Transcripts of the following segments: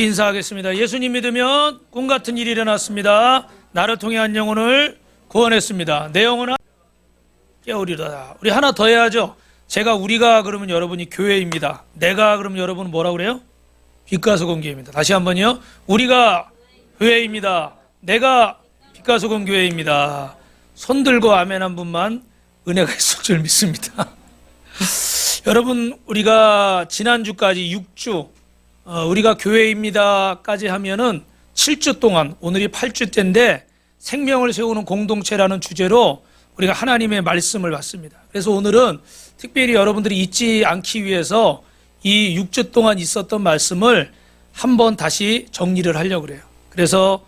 인사하겠습니다. 예수님 믿으면 꿈 같은 일이 일어났습니다. 나를 통해 한 영혼을 구원했습니다. 내 영혼아 깨우리라. 우리 하나 더 해야죠. 우리가 그러면 여러분이 교회입니다. 내가 그러면 여러분은 뭐라고 그래요? 빛과 소금 교회입니다. 다시 한번요. 우리가 교회입니다. 내가 빛과 소금 교회입니다. 손 들고 아멘 한 분만 은혜가 있을 줄 믿습니다. 여러분, 우리가 지난주까지 6주 우리가 교회입니다까지 하면은 7주 동안, 오늘이 8주 때인데 생명을 세우는 공동체라는 주제로 우리가 하나님의 말씀을 받습니다. 그래서 오늘은 특별히 여러분들이 잊지 않기 위해서 이 6주 동안 있었던 말씀을 한번 다시 정리를 하려고 그래요. 그래서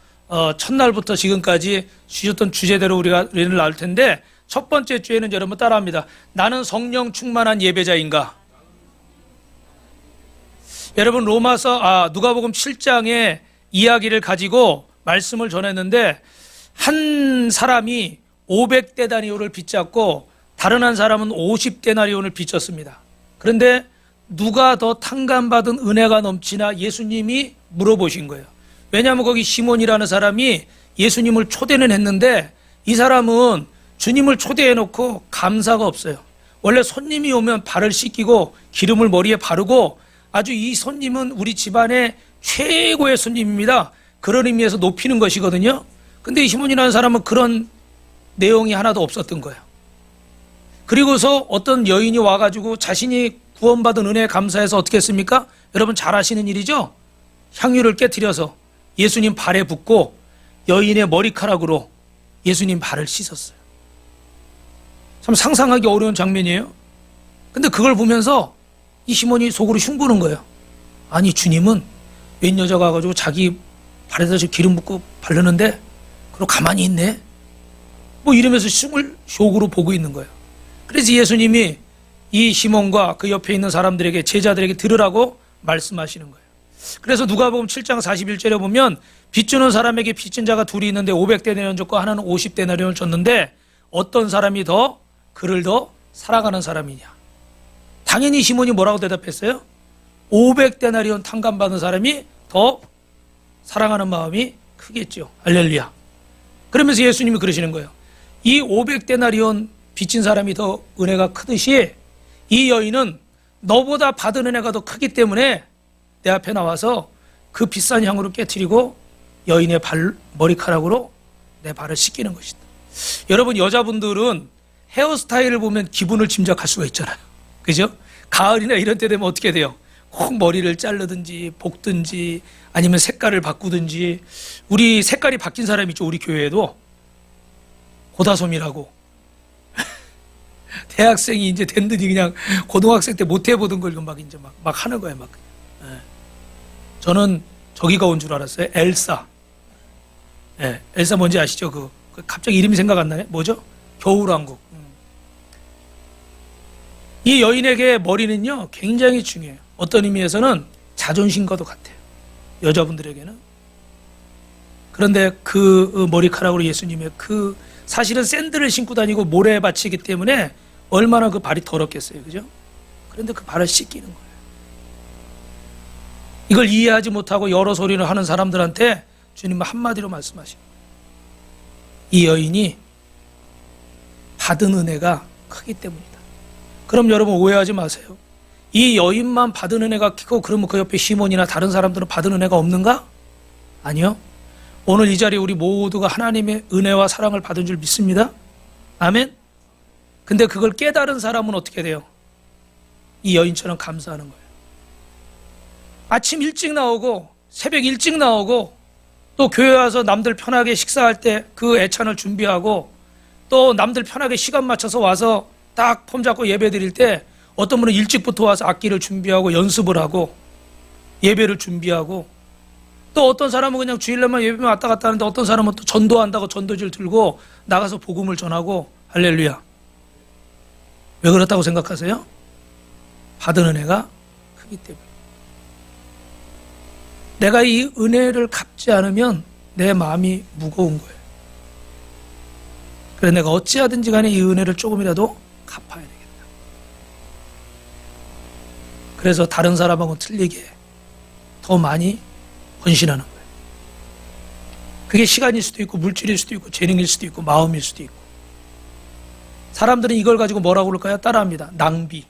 첫날부터 지금까지 주셨던 주제대로 우리는 나올 텐데, 첫 번째 주에는 여러분 따라합니다. 나는 성령 충만한 예배자인가? 여러분, 누가복음 7장의 이야기를 가지고 말씀을 전했는데, 한 사람이 500데나리온을 빚졌고 다른 한 사람은 50데나리온을 빚졌습니다. 그런데 누가 더 탕감받은 은혜가 넘치나 예수님이 물어보신 거예요. 왜냐하면 거기 시몬이라는 사람이 예수님을 초대는 했는데, 이 사람은 주님을 초대해놓고 감사가 없어요. 원래 손님이 오면 발을 씻기고 기름을 머리에 바르고, 아주 이 손님은 우리 집안의 최고의 손님입니다. 그런 의미에서 높이는 것이거든요. 근데 이 시몬이라는 사람은 그런 내용이 하나도 없었던 거예요. 그리고서 어떤 여인이 와가지고 자신이 구원받은 은혜에 감사해서 어떻게 했습니까? 여러분 잘 아시는 일이죠? 향유를 깨트려서 예수님 발에 붓고 여인의 머리카락으로 예수님 발을 씻었어요. 참 상상하기 어려운 장면이에요. 근데 그걸 보면서 이 시몬이 속으로 흉보는 거예요. 아니, 주님은 웬 여자가 와가지고 자기 발에다 기름 붓고 바르는데 그럼 가만히 있네? 뭐 이러면서 속으로 보고 있는 거예요. 그래서 예수님이 이 시몬과 그 옆에 있는 사람들에게, 제자들에게 들으라고 말씀하시는 거예요. 그래서 누가복음 7장 41절에 보면 빚주는 사람에게 빚진 자가 둘이 있는데 500데나리온 줬고 하나는 50데나리온을 줬는데 어떤 사람이 그를 더 사랑하는 사람이냐? 당연히 시몬이 뭐라고 대답했어요? 500데나리온 탕감받은 사람이 더 사랑하는 마음이 크겠죠. 할렐루야. 그러면서 예수님이 그러시는 거예요. 이 500데나리온 빚진 사람이 더 은혜가 크듯이 이 여인은 너보다 받은 은혜가 더 크기 때문에 내 앞에 나와서 그 비싼 향으로 깨트리고 여인의 머리카락으로 내 발을 씻기는 것이다. 여러분, 여자분들은 헤어스타일을 보면 기분을 짐작할 수가 있잖아요. 그죠? 가을이나 이런 때 되면 어떻게 돼요? 꼭 머리를 자르든지 볶든지 아니면 색깔을 바꾸든지. 우리 색깔이 바뀐 사람이 있죠. 우리 교회에도 고다솜이라고 대학생이 이제 됐더니 그냥 고등학생 때 못 해보던 걸 막 하는 거예요. 저는 저기가 온 줄 알았어요. 엘사. 엘사 뭔지 아시죠? 그 갑자기 이름이 생각 안 나네. 뭐죠? 겨울왕국. 이 여인에게 머리는요 굉장히 중요해요. 어떤 의미에서는 자존심과도 같아요. 여자분들에게는. 그런데 그 머리카락으로 예수님의 사실은 샌들을 신고 다니고 모래밭이기 때문에 얼마나 그 발이 더럽겠어요. 그죠? 그런데 그 발을 씻기는 거예요. 이걸 이해하지 못하고 여러 소리를 하는 사람들한테 주님은 한마디로 말씀하십니다. 이 여인이 받은 은혜가 크기 때문이다. 그럼 여러분 오해하지 마세요. 이 여인만 받은 은혜가 크고 그러면 그 옆에 시몬이나 다른 사람들은 받은 은혜가 없는가? 아니요. 오늘 이 자리에 우리 모두가 하나님의 은혜와 사랑을 받은 줄 믿습니다. 아멘. 근데 그걸 깨달은 사람은 어떻게 돼요? 이 여인처럼 감사하는 거예요. 아침 일찍 나오고 새벽 일찍 나오고 또 교회 와서 남들 편하게 식사할 때 그 애찬을 준비하고 또 남들 편하게 시간 맞춰서 와서 딱 폼 잡고 예배 드릴 때 어떤 분은 일찍부터 와서 악기를 준비하고 연습을 하고 예배를 준비하고, 또 어떤 사람은 그냥 주일날만 예배만 왔다 갔다 하는데 어떤 사람은 또 전도한다고 전도지를 들고 나가서 복음을 전하고. 할렐루야. 왜 그렇다고 생각하세요? 받은 은혜가 크기 때문에. 내가 이 은혜를 갚지 않으면 내 마음이 무거운 거예요. 그래서 내가 어찌하든지 간에 이 은혜를 조금이라도 갚아야 되겠다. 그래서 다른 사람하고 틀리게 더 많이 헌신하는 거예요. 그게 시간일 수도 있고 물질일 수도 있고 재능일 수도 있고 마음일 수도 있고. 사람들은 이걸 가지고 뭐라고 그럴까요? 따라합니다. 낭비.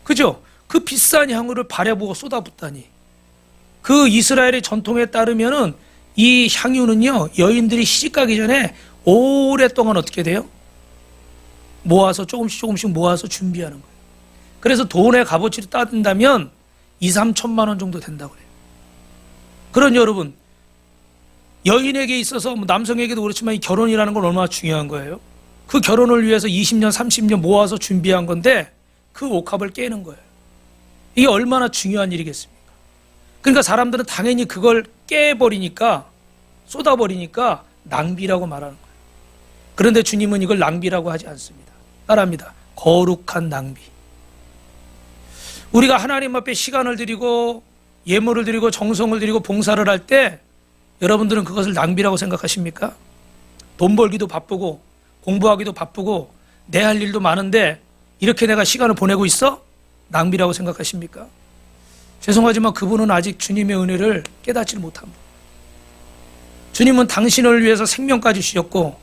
그죠? 그 비싼 향유를 발에 부어 쏟아붓다니. 그 이스라엘의 전통에 따르면은 이 향유는요, 여인들이 시집가기 전에 오랫동안 어떻게 돼요? 모아서 조금씩 모아서 준비하는 거예요. 그래서 돈의 값어치로 따진다면 2, 3천만 원 정도 된다고 해요. 그런 여러분, 여인에게 있어서 남성에게도 그렇지만 이 결혼이라는 건 얼마나 중요한 거예요. 그 결혼을 위해서 20년, 30년 모아서 준비한 건데 그 옥합을 깨는 거예요. 이게 얼마나 중요한 일이겠습니까? 그러니까 사람들은 당연히 그걸 깨버리니까, 쏟아버리니까 낭비라고 말하는 거예요. 그런데 주님은 이걸 낭비라고 하지 않습니다. 따라합니다. 거룩한 낭비. 우리가 하나님 앞에 시간을 드리고 예물을 드리고 정성을 드리고 봉사를 할 때 여러분들은 그것을 낭비라고 생각하십니까? 돈 벌기도 바쁘고 공부하기도 바쁘고 내 할 일도 많은데 이렇게 내가 시간을 보내고 있어? 낭비라고 생각하십니까? 죄송하지만 그분은 아직 주님의 은혜를 깨닫지 못한 분. 주님은 당신을 위해서 생명까지 주셨고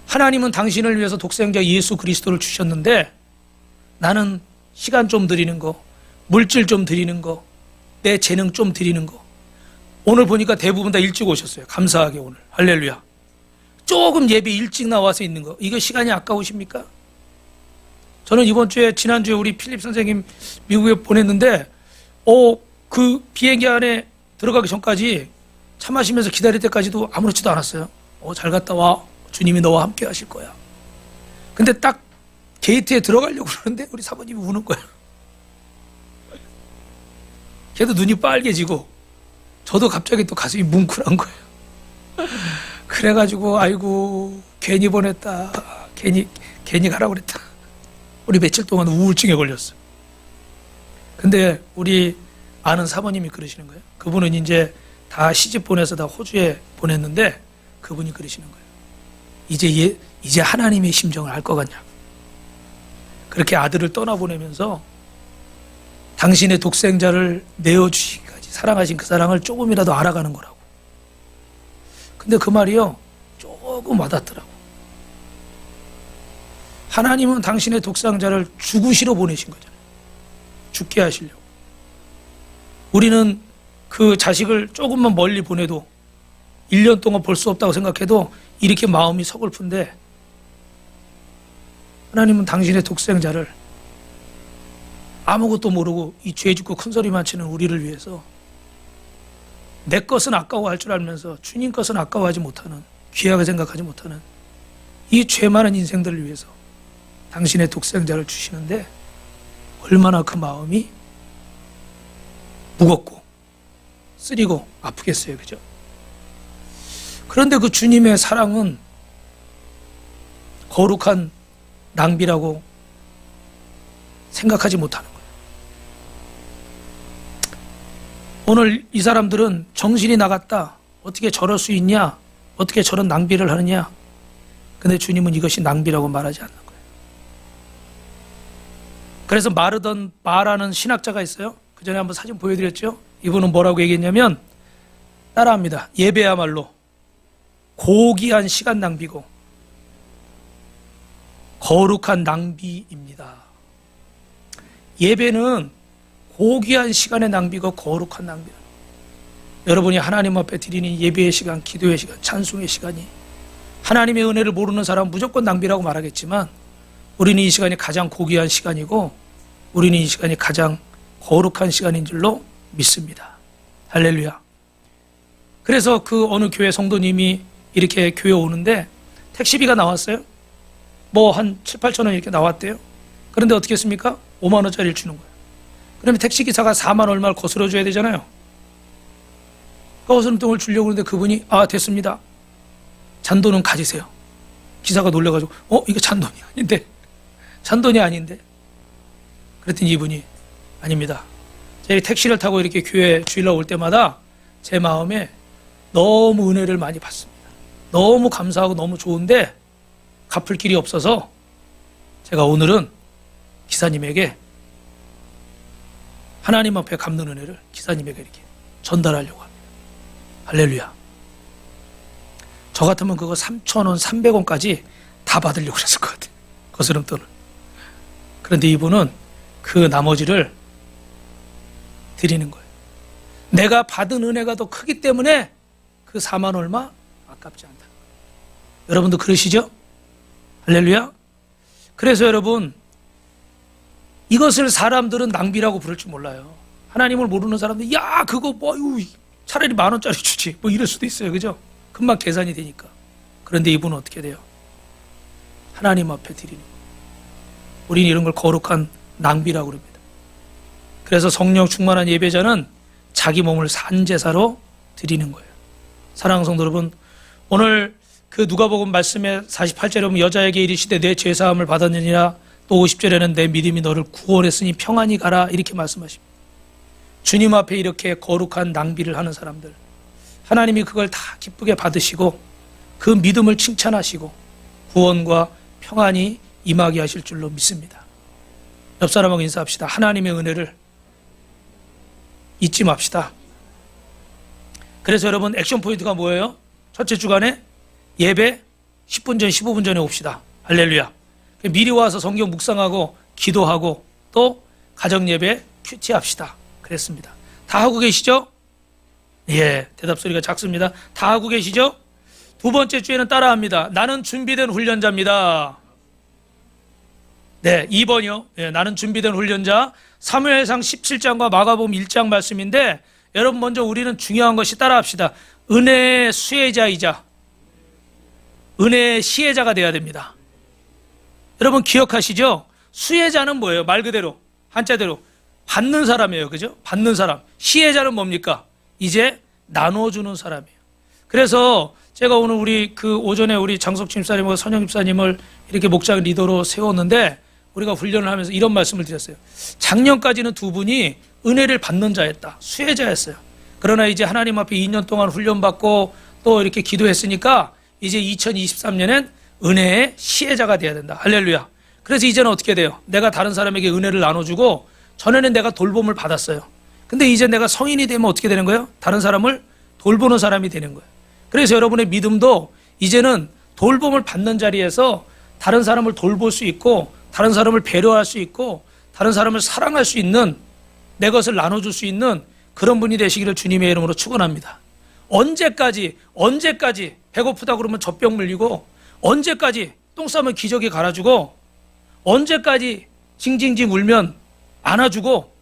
하나님은 당신을 위해서 독생자 예수 그리스도를 주셨는데 나는 시간 좀 드리는 거, 물질 좀 드리는 거, 내 재능 좀 드리는 거. 오늘 보니까 대부분 다 일찍 오셨어요. 감사하게 오늘. 할렐루야. 조금 예배 일찍 나와서 있는 거. 이거 시간이 아까우십니까? 저는 지난주에 우리 필립 선생님 미국에 보냈는데 그 비행기 안에 들어가기 전까지 차 마시면서 기다릴 때까지도 아무렇지도 않았어요. 잘 갔다 와. 주님이 너와 함께 하실 거야. 근데 딱 게이트에 들어가려고 그러는데 우리 사모님이 우는 거야. 걔도 눈이 빨개지고 저도 갑자기 또 가슴이 뭉클한 거예요. 그래가지고 아이고 괜히 보냈다. 괜히 가라고 그랬다. 우리 며칠 동안 우울증에 걸렸어. 근데 우리 아는 사모님이 그러시는 거예요. 그분은 이제 다 시집 보내서 다 호주에 보냈는데 그분이 그러시는 거예요. 이제 하나님의 심정을 알 것 같냐. 그렇게 아들을 떠나보내면서 당신의 독생자를 내어주시기까지 사랑하신 그 사랑을 조금이라도 알아가는 거라고. 근데 그 말이요, 조금 와닿더라고. 하나님은 당신의 독생자를 죽으시러 보내신 거잖아요. 죽게 하시려고. 우리는 그 자식을 조금만 멀리 보내도 1년 동안 볼 수 없다고 생각해도 이렇게 마음이 서글픈데 하나님은 당신의 독생자를 아무것도 모르고 이 죄 짓고 큰 소리만 치는 우리를 위해서 내 것은 아까워할 줄 알면서 주님 것은 아까워하지 못하는, 귀하게 생각하지 못하는 이 죄 많은 인생들을 위해서 당신의 독생자를 주시는데 얼마나 그 마음이 무겁고 쓰리고 아프겠어요. 그죠? 그런데 그 주님의 사랑은 거룩한 낭비라고 생각하지 못하는 거예요. 오늘 이 사람들은 정신이 나갔다. 어떻게 저럴 수 있냐? 어떻게 저런 낭비를 하느냐? 근데 주님은 이것이 낭비라고 말하지 않는 거예요. 그래서 마라는 신학자가 있어요. 그 전에 한번 사진 보여드렸죠? 이분은 뭐라고 얘기했냐면 따라합니다. 예배야말로 고귀한 시간 낭비고 거룩한 낭비입니다. 예배는 고귀한 시간의 낭비고 거룩한 낭비다. 여러분이 하나님 앞에 드리는 예배의 시간, 기도의 시간, 찬송의 시간이 하나님의 은혜를 모르는 사람은 무조건 낭비라고 말하겠지만 우리는 이 시간이 가장 고귀한 시간이고 우리는 이 시간이 가장 거룩한 시간인 줄로 믿습니다. 할렐루야. 그래서 그 어느 교회 성도님이 이렇게 교회 오는데 택시비가 나왔어요. 뭐 한 7, 8천 원 이렇게 나왔대요. 그런데 어떻게 했습니까? 5만 원짜리를 주는 거예요. 그러면 택시기사가 4만 얼마를 거슬러 줘야 되잖아요. 거스름돈을 주려고 하는데 그분이 됐습니다. 잔돈은 가지세요. 기사가 놀래가지고 이거 잔돈이 아닌데. 잔돈이 아닌데. 그랬더니 이분이 아닙니다. 제가 택시를 타고 이렇게 교회 주일날 올 때마다 제 마음에 너무 은혜를 많이 받습니다. 너무 감사하고 너무 좋은데 갚을 길이 없어서 제가 오늘은 기사님에게 하나님 앞에 갚는 은혜를 기사님에게 이렇게 전달하려고 합니다. 할렐루야. 저 같으면 그거 3,000원, 300원까지 다 받으려고 그랬을 것 같아요. 거스름돈을. 그런데 이분은 그 나머지를 드리는 거예요. 내가 받은 은혜가 더 크기 때문에 그 4만 얼마 아깝지 않다. 여러분도 그러시죠? 할렐루야. 그래서 여러분, 이것을 사람들은 낭비라고 부를 줄 몰라요. 하나님을 모르는 사람들, 야, 그거 뭐, 차라리 10,000원짜리 주지. 뭐 이럴 수도 있어요. 그죠? 금방 계산이 되니까. 그런데 이분은 어떻게 돼요? 하나님 앞에 드리는 거예요. 우리는 이런 걸 거룩한 낭비라고 그럽니다. 그래서 성령 충만한 예배자는 자기 몸을 산제사로 드리는 거예요. 사랑하는 성도 여러분, 오늘 그 누가복음 말씀에 48절에 보면 여자에게 이르시되 내 죄사함을 받았느니라, 또 50절에는 내 믿음이 너를 구원했으니 평안히 가라, 이렇게 말씀하십니다. 주님 앞에 이렇게 거룩한 낭비를 하는 사람들, 하나님이 그걸 다 기쁘게 받으시고 그 믿음을 칭찬하시고 구원과 평안이 임하게 하실 줄로 믿습니다. 옆 사람하고 인사합시다. 하나님의 은혜를 잊지 맙시다. 그래서 여러분, 액션 포인트가 뭐예요? 첫째 주간에 예배 10분 전, 15분 전에 옵시다. 할렐루야. 미리 와서 성경 묵상하고 기도하고 또 가정 예배 큐티합시다. 그랬습니다. 다 하고 계시죠? 예, 대답 소리가 작습니다. 다 하고 계시죠? 두 번째 주에는 따라합니다. 나는 준비된 훈련자입니다. 네, 2번이요. 예, 나는 준비된 훈련자. 사무엘상 17장과 마가복음 1장 말씀인데, 여러분 먼저 우리는 중요한 것이 따라합시다. 은혜의 수혜자이자 은혜의 시혜자가 되어야 됩니다. 여러분 기억하시죠? 수혜자는 뭐예요? 말 그대로 한자대로 받는 사람이에요. 그죠? 받는 사람. 시혜자는 뭡니까? 이제 나눠주는 사람이에요. 그래서 제가 오늘 우리 그 오전에 우리 장석진 집사님과 선영 집사님을 이렇게 목장 리더로 세웠는데, 우리가 훈련을 하면서 이런 말씀을 드렸어요. 작년까지는 두 분이 은혜를 받는 자였다. 수혜자였어요. 그러나 이제 하나님 앞에 2년 동안 훈련받고 또 이렇게 기도했으니까 이제 2023년엔 은혜의 시혜자가 돼야 된다. 할렐루야. 그래서 이제는 어떻게 돼요? 내가 다른 사람에게 은혜를 나눠주고, 전에는 내가 돌봄을 받았어요. 근데 이제 내가 성인이 되면 어떻게 되는 거예요? 다른 사람을 돌보는 사람이 되는 거예요. 그래서 여러분의 믿음도 이제는 돌봄을 받는 자리에서 다른 사람을 돌볼 수 있고, 다른 사람을 배려할 수 있고, 다른 사람을 사랑할 수 있는, 내 것을 나눠줄 수 있는 그런 분이 되시기를 주님의 이름으로 축원합니다. 언제까지 배고프다 그러면 젖병 물리고, 언제까지 똥 싸면 기저귀 갈아주고, 언제까지 징징징 울면 안아주고,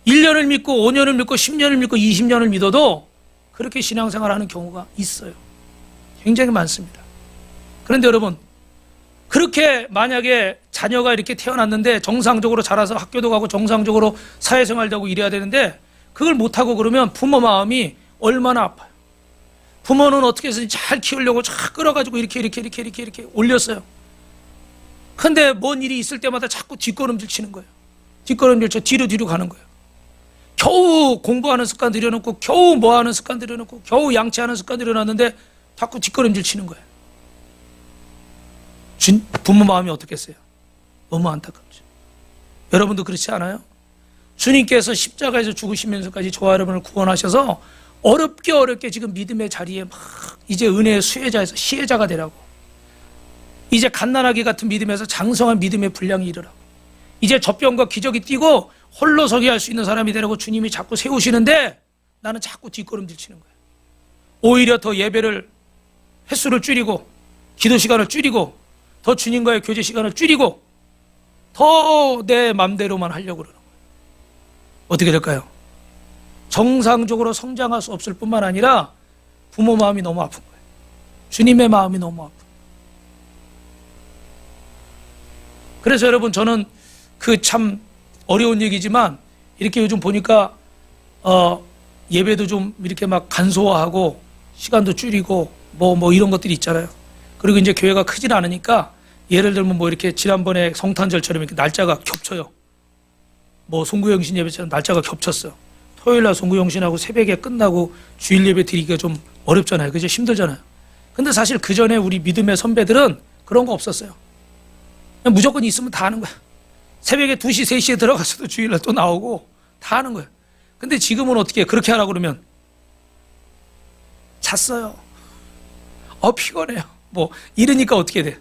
1년을 믿고 5년을 믿고 10년을 믿고 20년을 믿어도 그렇게 신앙생활을 하는 경우가 있어요. 굉장히 많습니다. 그런데 여러분, 그렇게 만약에 자녀가 이렇게 태어났는데 정상적으로 자라서 학교도 가고 정상적으로 사회생활도 하고 이래야 되는데, 그걸 못하고 그러면 부모 마음이 얼마나 아파요. 부모는 어떻게 해서 잘 키우려고 잘 끌어가지고 이렇게 올렸어요. 근데 뭔 일이 있을 때마다 자꾸 뒷걸음질 치는 거예요. 뒷걸음질 쳐 뒤로 가는 거예요. 겨우 공부하는 습관 들여놓고, 겨우 뭐하는 습관 들여놓고, 겨우 양치하는 습관 들여놨는데 자꾸 뒷걸음질 치는 거예요. 부모 마음이 어떻겠어요? 너무 안타깝죠. 여러분도 그렇지 않아요? 주님께서 십자가에서 죽으시면서까지 저와 여러분을 구원하셔서 어렵게 지금 믿음의 자리에 막 이제 은혜의 수혜자에서 시혜자가 되라고, 이제 갓난아기 같은 믿음에서 장성한 믿음의 분량이 이르라고, 이제 젖병과 기저귀 띄고 홀로 서게 할 수 있는 사람이 되라고 주님이 자꾸 세우시는데, 나는 자꾸 뒷걸음질 치는 거예요. 오히려 더 예배를 횟수를 줄이고, 기도 시간을 줄이고, 더 주님과의 교제 시간을 줄이고, 더 내 맘대로만 하려고 그러는 거예요. 어떻게 될까요? 정상적으로 성장할 수 없을 뿐만 아니라 부모 마음이 너무 아픈 거예요. 주님의 마음이 너무 아픈 거예요. 그래서 여러분, 저는 그 참 어려운 얘기지만 이렇게 요즘 보니까 예배도 좀 이렇게 막 간소화하고 시간도 줄이고 뭐 이런 것들이 있잖아요. 그리고 이제 교회가 크진 않으니까, 예를 들면 뭐 이렇게 지난번에 성탄절처럼 이렇게 날짜가 겹쳐요. 뭐 송구영신 예배처럼 날짜가 겹쳤어요. 토요일날 송구영신하고 새벽에 끝나고 주일 예배 드리기가 좀 어렵잖아요. 그죠? 힘들잖아요. 근데 사실 그 전에 우리 믿음의 선배들은 그런 거 없었어요. 그냥 무조건 있으면 다 하는 거야. 새벽에 2시, 3시에 들어가서도 주일날 또 나오고 다 하는 거예요. 근데 지금은 어떻게 그렇게 하라고 그러면 잤어요. 피곤해요. 뭐 이러니까 어떻게 돼?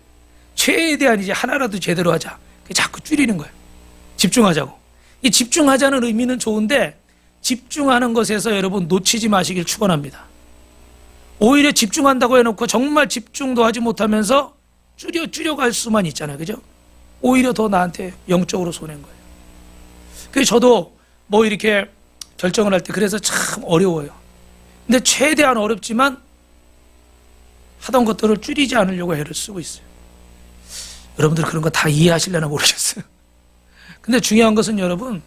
최대한 이제 하나라도 제대로 하자. 자꾸 줄이는 거예요. 집중하자고. 이 집중하자는 의미는 좋은데 집중하는 것에서 여러분 놓치지 마시길 축원합니다. 오히려 집중한다고 해놓고 정말 집중도 하지 못하면서 줄여갈 수만 있잖아요. 그죠? 오히려 더 나한테 영적으로 손해인 거예요. 그래서 저도 뭐 이렇게 결정을 할 때 그래서 참 어려워요. 근데 최대한 어렵지만 하던 것들을 줄이지 않으려고 애를 쓰고 있어요. 여러분들 그런 거 다 이해하시려나 모르겠어요. 근데 중요한 것은 여러분,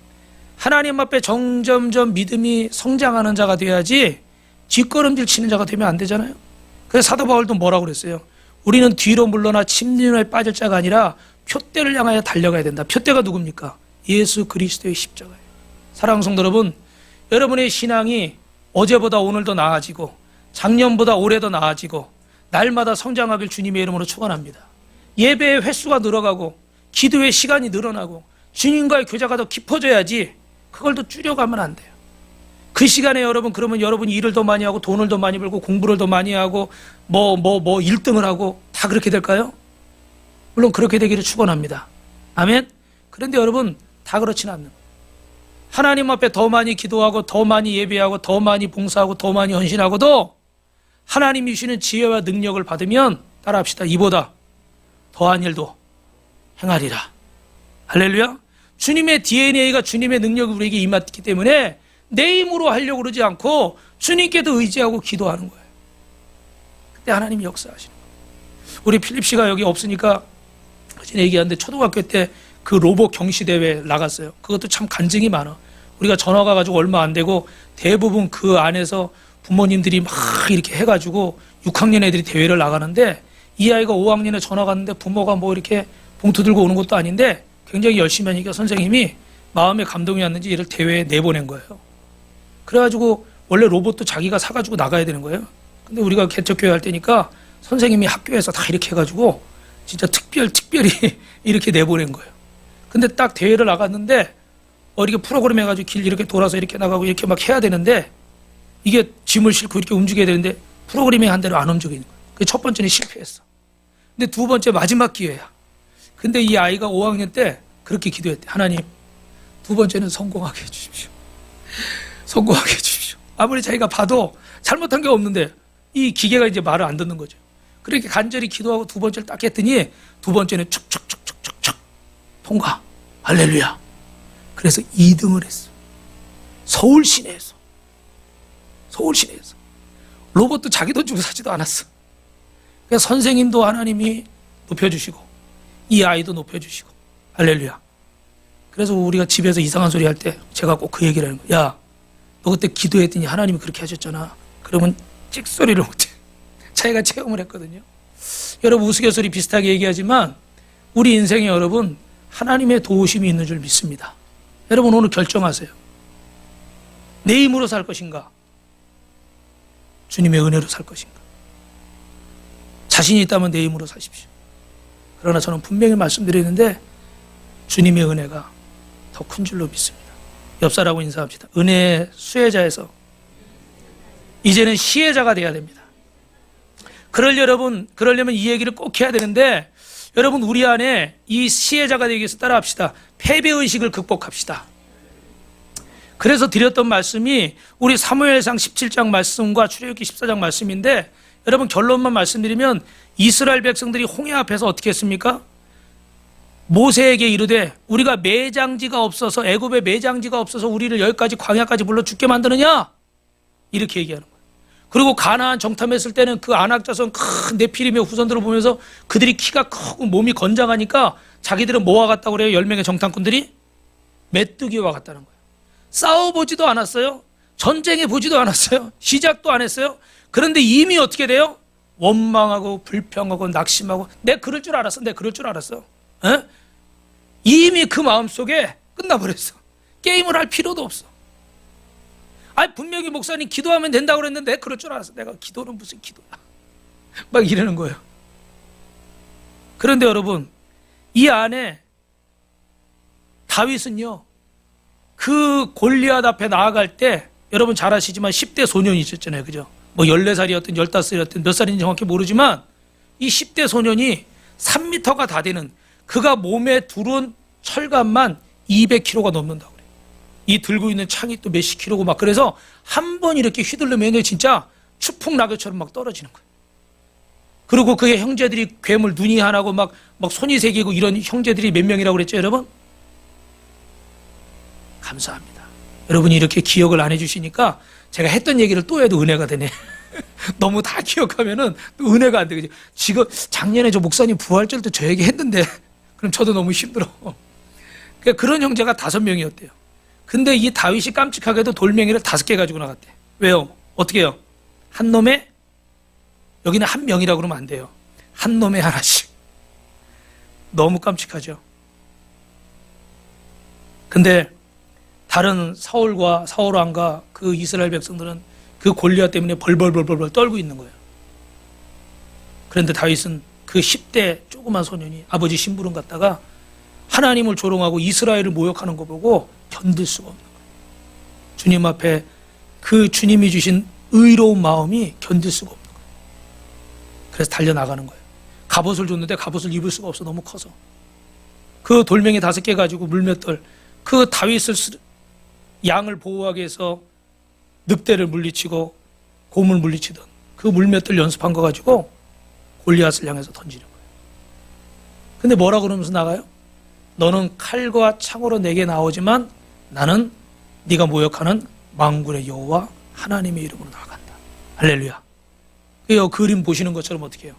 하나님 앞에 점점점 믿음이 성장하는 자가 돼야지 뒷걸음질 치는 자가 되면 안 되잖아요. 그래서 사도 바울도 뭐라고 그랬어요? 우리는 뒤로 물러나 침륜에 빠질 자가 아니라 표대를 향하여 달려가야 된다. 표대가 누굽니까? 예수 그리스도의 십자가예요. 사랑하는 성도 여러분, 여러분의 신앙이 어제보다 오늘 더 나아지고 작년보다 올해 더 나아지고 날마다 성장하길 주님의 이름으로 축원합니다. 예배의 횟수가 늘어가고 기도의 시간이 늘어나고 주님과의 교제가 더 깊어져야지 그걸 더 줄여가면 안 돼요. 그 시간에 여러분 그러면 여러분이 일을 더 많이 하고 돈을 더 많이 벌고 공부를 더 많이 하고 뭐 1등을 하고 다 그렇게 될까요? 물론 그렇게 되기를 축원합니다. 아멘. 그런데 여러분 다 그렇지는 않는 거예요. 하나님 앞에 더 많이 기도하고 더 많이 예배하고 더 많이 봉사하고 더 많이 헌신하고도 하나님이 주시는 지혜와 능력을 받으면 따라합시다. 이보다 더한 일도 행하리라. 할렐루야. 주님의 DNA가 주님의 능력이 우리에게 임했기 때문에 내 힘으로 하려고 그러지 않고 주님께도 의지하고 기도하는 거예요. 그때 하나님이 역사하시는 거예요. 우리 필립 씨가 여기 없으니까 전에 얘기하는데 초등학교 때 그 로봇 경시 대회 나갔어요. 그것도 참 간증이 많아. 우리가 전화가 가지고 얼마 안 되고 대부분 그 안에서 부모님들이 막 이렇게 해가지고 6학년 애들이 대회를 나가는데 이 아이가 5학년에 전화 갔는데 부모가 뭐 이렇게 봉투 들고 오는 것도 아닌데 굉장히 열심히 하니까 선생님이 마음에 감동이 왔는지 얘를 대회에 내보낸 거예요. 그래가지고 원래 로봇도 자기가 사가지고 나가야 되는 거예요. 근데 우리가 개척교회 할 때니까 선생님이 학교에서 다 이렇게 해가지고 진짜 특별히 이렇게 내보낸 거예요. 근데 딱 대회를 나갔는데 이렇게 프로그램 해가지고 길 이렇게 돌아서 이렇게 나가고 이렇게 막 해야 되는데 이게 짐을 싣고 이렇게 움직여야 되는데 프로그램이 한 대로 안 움직이는 거예요. 그 첫 번째는 실패했어. 근데 두 번째 마지막 기회야. 근데 이 아이가 5학년 때 그렇게 기도했대. 하나님, 두 번째는 성공하게 해주십시오. 성공하게 해주십시오. 아무리 자기가 봐도 잘못한 게 없는데 이 기계가 이제 말을 안 듣는 거죠. 그렇게 간절히 기도하고 두 번째를 딱 했더니 두 번째는 촉촉촉촉촉 통과. 할렐루야. 그래서 2등을 했어. 서울 시내에서. 로봇도 자기 돈 주고 사지도 않았어. 그래서 선생님도 하나님이 높여주시고 이 아이도 높여주시고 할렐루야. 그래서 우리가 집에서 이상한 소리 할 때 제가 꼭 그 얘기를 하는 거야. 야, 너 그때 기도했더니 하나님이 그렇게 하셨잖아. 그러면 찍소리를 못해. 자기가 체험을 했거든요. 여러분 우스갯소리 비슷하게 얘기하지만 우리 인생에 여러분 하나님의 도우심이 있는 줄 믿습니다. 여러분 오늘 결정하세요. 내 힘으로 살 것인가? 주님의 은혜로 살 것인가? 자신이 있다면 내 힘으로 사십시오. 그러나 저는 분명히 말씀드리는데 주님의 은혜가 더 큰 줄로 믿습니다. 옆 사람하고 인사합시다. 은혜의 수혜자에서 이제는 시혜자가 돼야 됩니다. 그러려면 이 얘기를 꼭 해야 되는데 여러분 우리 안에 이 시혜자가 되기 위해서 따라합시다. 패배의식을 극복합시다. 그래서 드렸던 말씀이 우리 사무엘상 17장 말씀과 출애굽기 14장 말씀인데 여러분 결론만 말씀드리면 이스라엘 백성들이 홍해 앞에서 어떻게 했습니까? 모세에게 이르되 우리가 매장지가 없어서 애굽에 매장지가 없어서 우리를 여기까지 광야까지 불러 죽게 만드느냐? 이렇게 얘기하는 거예요. 그리고 가나안 정탐했을 때는 그 아낙 자손 큰 네피림의 후손들을 보면서 그들이 키가 크고 몸이 건장하니까 자기들은 뭐와 같다고 그래요? 10명의 정탐꾼들이? 메뚜기와 같다는 거예요. 싸워보지도 않았어요. 전쟁해 보지도 않았어요. 시작도 안 했어요. 그런데 이미 어떻게 돼요? 원망하고 불평하고 낙심하고 내 그럴 줄 알았어. 에? 이미 그 마음속에 끝나버렸어. 게임을 할 필요도 없어. 분명히 목사님 기도하면 된다고 그랬는데 내 그럴 줄 알았어. 내가 기도는 무슨 기도야. 막 이러는 거예요. 그런데 여러분 이 안에 다윗은요 그 골리앗 앞에 나아갈 때 여러분 잘 아시지만 10대 소년이 있었잖아요. 그죠? 뭐 14살이었든 15살이었든 몇 살인지 정확히 모르지만 이 10대 소년이 3m가 다 되는 그가 몸에 두른 철갑만 200kg가 넘는다고 그래요. 이 들고 있는 창이 또 몇십 킬로고 막 그래서 한 번 이렇게 휘둘르면 진짜 추풍 낙엽처럼 막 떨어지는 거예요. 그리고 그의 형제들이 괴물 눈이 하나고 막 손이 세 개고 이런 형제들이 몇 명이라고 그랬죠, 여러분? 감사합니다. 여러분이 이렇게 기억을 안 해주시니까 제가 했던 얘기를 또 해도 은혜가 되네. 너무 다 기억하면은 은혜가 안 되겠지. 지금 작년에 저 목사님 부활절 때 저 얘기 했는데 그럼 저도 너무 힘들어. 그러니까 그런 형제가 5명이었대요. 근데 이 다윗이 깜찍하게도 돌멩이를 5개 가지고 나갔대. 왜요? 어떻게 해요? 한 놈에 여기는 한 명이라고 그러면 안 돼요. 한 놈에 하나씩. 너무 깜찍하죠. 근데 다른 사울과 사울 왕과 그 이스라엘 백성들은 그 골리앗 때문에 벌벌 떨고 있는 거예요. 그런데 다윗은 그 10대 조그만 소년이 아버지 심부름 갔다가 하나님을 조롱하고 이스라엘을 모욕하는 거 보고 견딜 수가 없는 거예요. 주님 앞에 그 주님이 주신 의로운 마음이 견딜 수가 없는 거예요. 그래서 달려나가는 거예요. 갑옷을 줬는데 갑옷을 입을 수가 없어. 너무 커서. 그 돌멩이 5개 가지고 물맷돌 그 다윗을 양을 보호하기 위해서 늑대를 물리치고 곰을 물리치던 그 물맷돌 연습한 거 가지고 골리앗을 향해서 던지는 거예요. 근데 뭐라 그러면서 나가요? 너는 칼과 창으로 내게 나오지만 나는 네가 모욕하는 만군의 여호와 하나님의 이름으로 나아간다. 할렐루야. 그 그림 보시는 것처럼 어떻게 해요?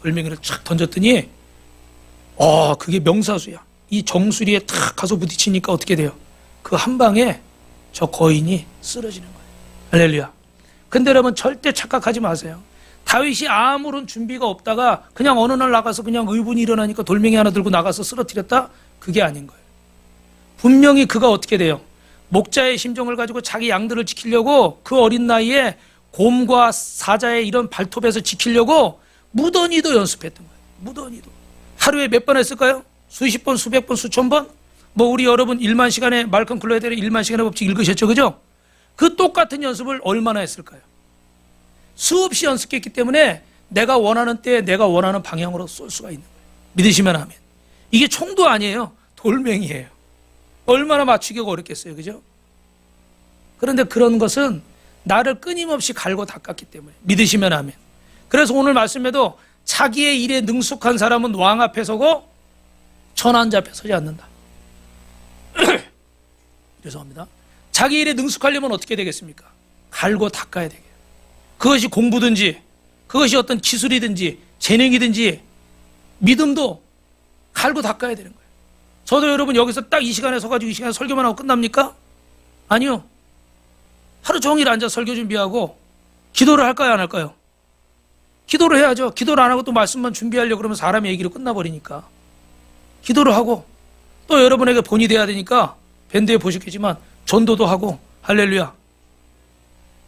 돌멩이를 촥 던졌더니 그게 명사수야. 이 정수리에 탁 가서 부딪히니까 어떻게 돼요? 그 한 방에 저 거인이 쓰러지는 거예요. 할렐루야. 근데 여러분 절대 착각하지 마세요. 다윗이 아무런 준비가 없다가 그냥 어느 날 나가서 그냥 의분이 일어나니까 돌멩이 하나 들고 나가서 쓰러뜨렸다? 그게 아닌 거예요. 분명히 그가 어떻게 돼요? 목자의 심정을 가지고 자기 양들을 지키려고 그 어린 나이에 곰과 사자의 이런 발톱에서 지키려고 무던히도 연습했던 거예요. 무던히도. 하루에 몇 번 했을까요? 수십 번, 수백 번, 수천 번? 뭐 우리 여러분 1만 시간의 말콤 글라이델의 1만 시간의 법칙 읽으셨죠? 그죠? 그 똑같은 연습을 얼마나 했을까요? 수없이 연습했기 때문에 내가 원하는 때에 내가 원하는 방향으로 쏠 수가 있는 거예요. 믿으시면 아멘. 이게 총도 아니에요. 돌멩이에요. 얼마나 맞추기가 어렵겠어요. 그죠? 그런데 그런 것은 나를 끊임없이 갈고 닦았기 때문에 믿으시면 아멘. 그래서 오늘 말씀에도 자기의 일에 능숙한 사람은 왕 앞에 서고 천한자 앞에 서지 않는다. 죄송합니다. 자기 일에 능숙하려면 어떻게 되겠습니까? 갈고 닦아야 되겠어요. 그것이 공부든지 그것이 어떤 기술이든지 재능이든지 믿음도 갈고 닦아야 되는 거예요. 저도 여러분 여기서 딱 이 시간에 서가지고 이 시간에 설교만 하고 끝납니까? 아니요. 하루 종일 앉아 설교 준비하고 기도를 할까요 안 할까요? 기도를 해야죠. 기도를 안 하고 또 말씀만 준비하려고 그러면 사람의 얘기로 끝나버리니까 기도를 하고 또 여러분에게 본이 돼야 되니까 밴드에 보셨겠지만 전도도 하고 할렐루야.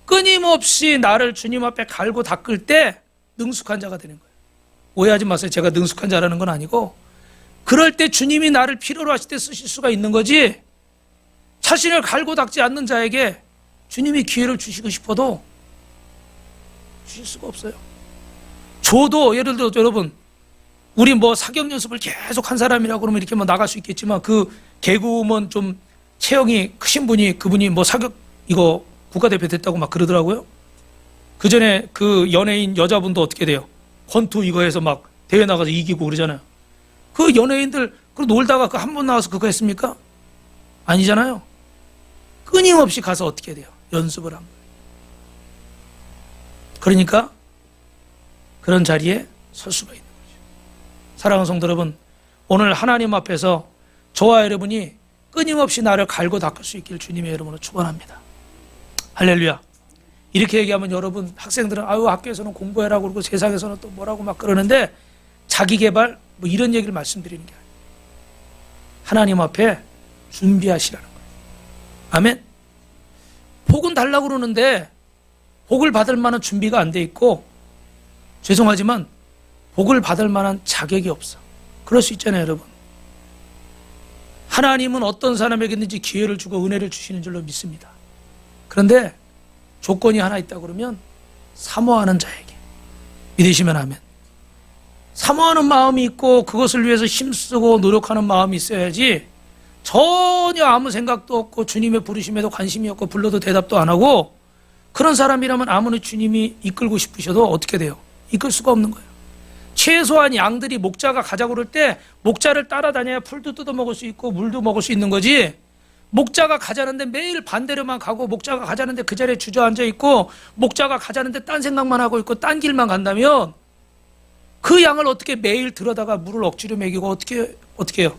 끊임없이 나를 주님 앞에 갈고 닦을 때 능숙한 자가 되는 거예요. 오해하지 마세요. 제가 능숙한 자라는 건 아니고 그럴 때 주님이 나를 필요로 하실 때 쓰실 수가 있는 거지 자신을 갈고 닦지 않는 자에게 주님이 기회를 주시고 싶어도 주실 수가 없어요. 저도 예를 들어 여러분 우리 뭐 사격 연습을 계속 한 사람이라고 그러면 이렇게 뭐 나갈 수 있겠지만 그 개그우먼 좀 체형이 크신 분이 그분이 뭐 사격 이거 국가대표 됐다고 막 그러더라고요. 그 전에 그 연예인 여자분도 어떻게 돼요? 권투 이거 해서 막 대회 나가서 이기고 그러잖아요. 그 연예인들 그 놀다가 그 한 번 나와서 그거 했습니까? 아니잖아요. 끊임없이 가서 어떻게 돼요? 연습을 한 거예요. 그러니까 그런 자리에 설 수가 있는 거죠. 사랑하는 성도 여러분, 오늘 하나님 앞에서 저와 여러분이 끊임없이 나를 갈고 닦을 수 있기를 주님의 이름으로 축원합니다. 할렐루야. 이렇게 얘기하면 여러분 학생들은 아유 학교에서는 공부해라고 그러고 세상에서는 또 뭐라고 막 그러는데 자기개발 뭐 이런 얘기를 말씀드리는 게 아니에요. 하나님 앞에 준비하시라는 거예요. 아멘. 복은 달라고 그러는데 복을 받을 만한 준비가 안 돼 있고 죄송하지만 복을 받을 만한 자격이 없어. 그럴 수 있잖아요 여러분. 하나님은 어떤 사람에게든지 기회를 주고 은혜를 주시는 줄로 믿습니다. 그런데 조건이 하나 있다 그러면 사모하는 자에게. 믿으시면 아멘. 사모하는 마음이 있고 그것을 위해서 힘쓰고 노력하는 마음이 있어야지, 전혀 아무 생각도 없고 주님의 부르심에도 관심이 없고 불러도 대답도 안 하고 그런 사람이라면 아무리 주님이 이끌고 싶으셔도 어떻게 돼요? 이끌 수가 없는 거예요. 최소한 양들이 목자가 가자고 그럴 때 목자를 따라다녀야 풀도 뜯어 먹을 수 있고 물도 먹을 수 있는 거지, 목자가 가자는데 매일 반대로만 가고 목자가 가자는데 그 자리에 주저앉아 있고 목자가 가자는데 딴 생각만 하고 있고 딴 길만 간다면 그 양을 어떻게 매일 들여다가 물을 억지로 먹이고 어떻게 해요?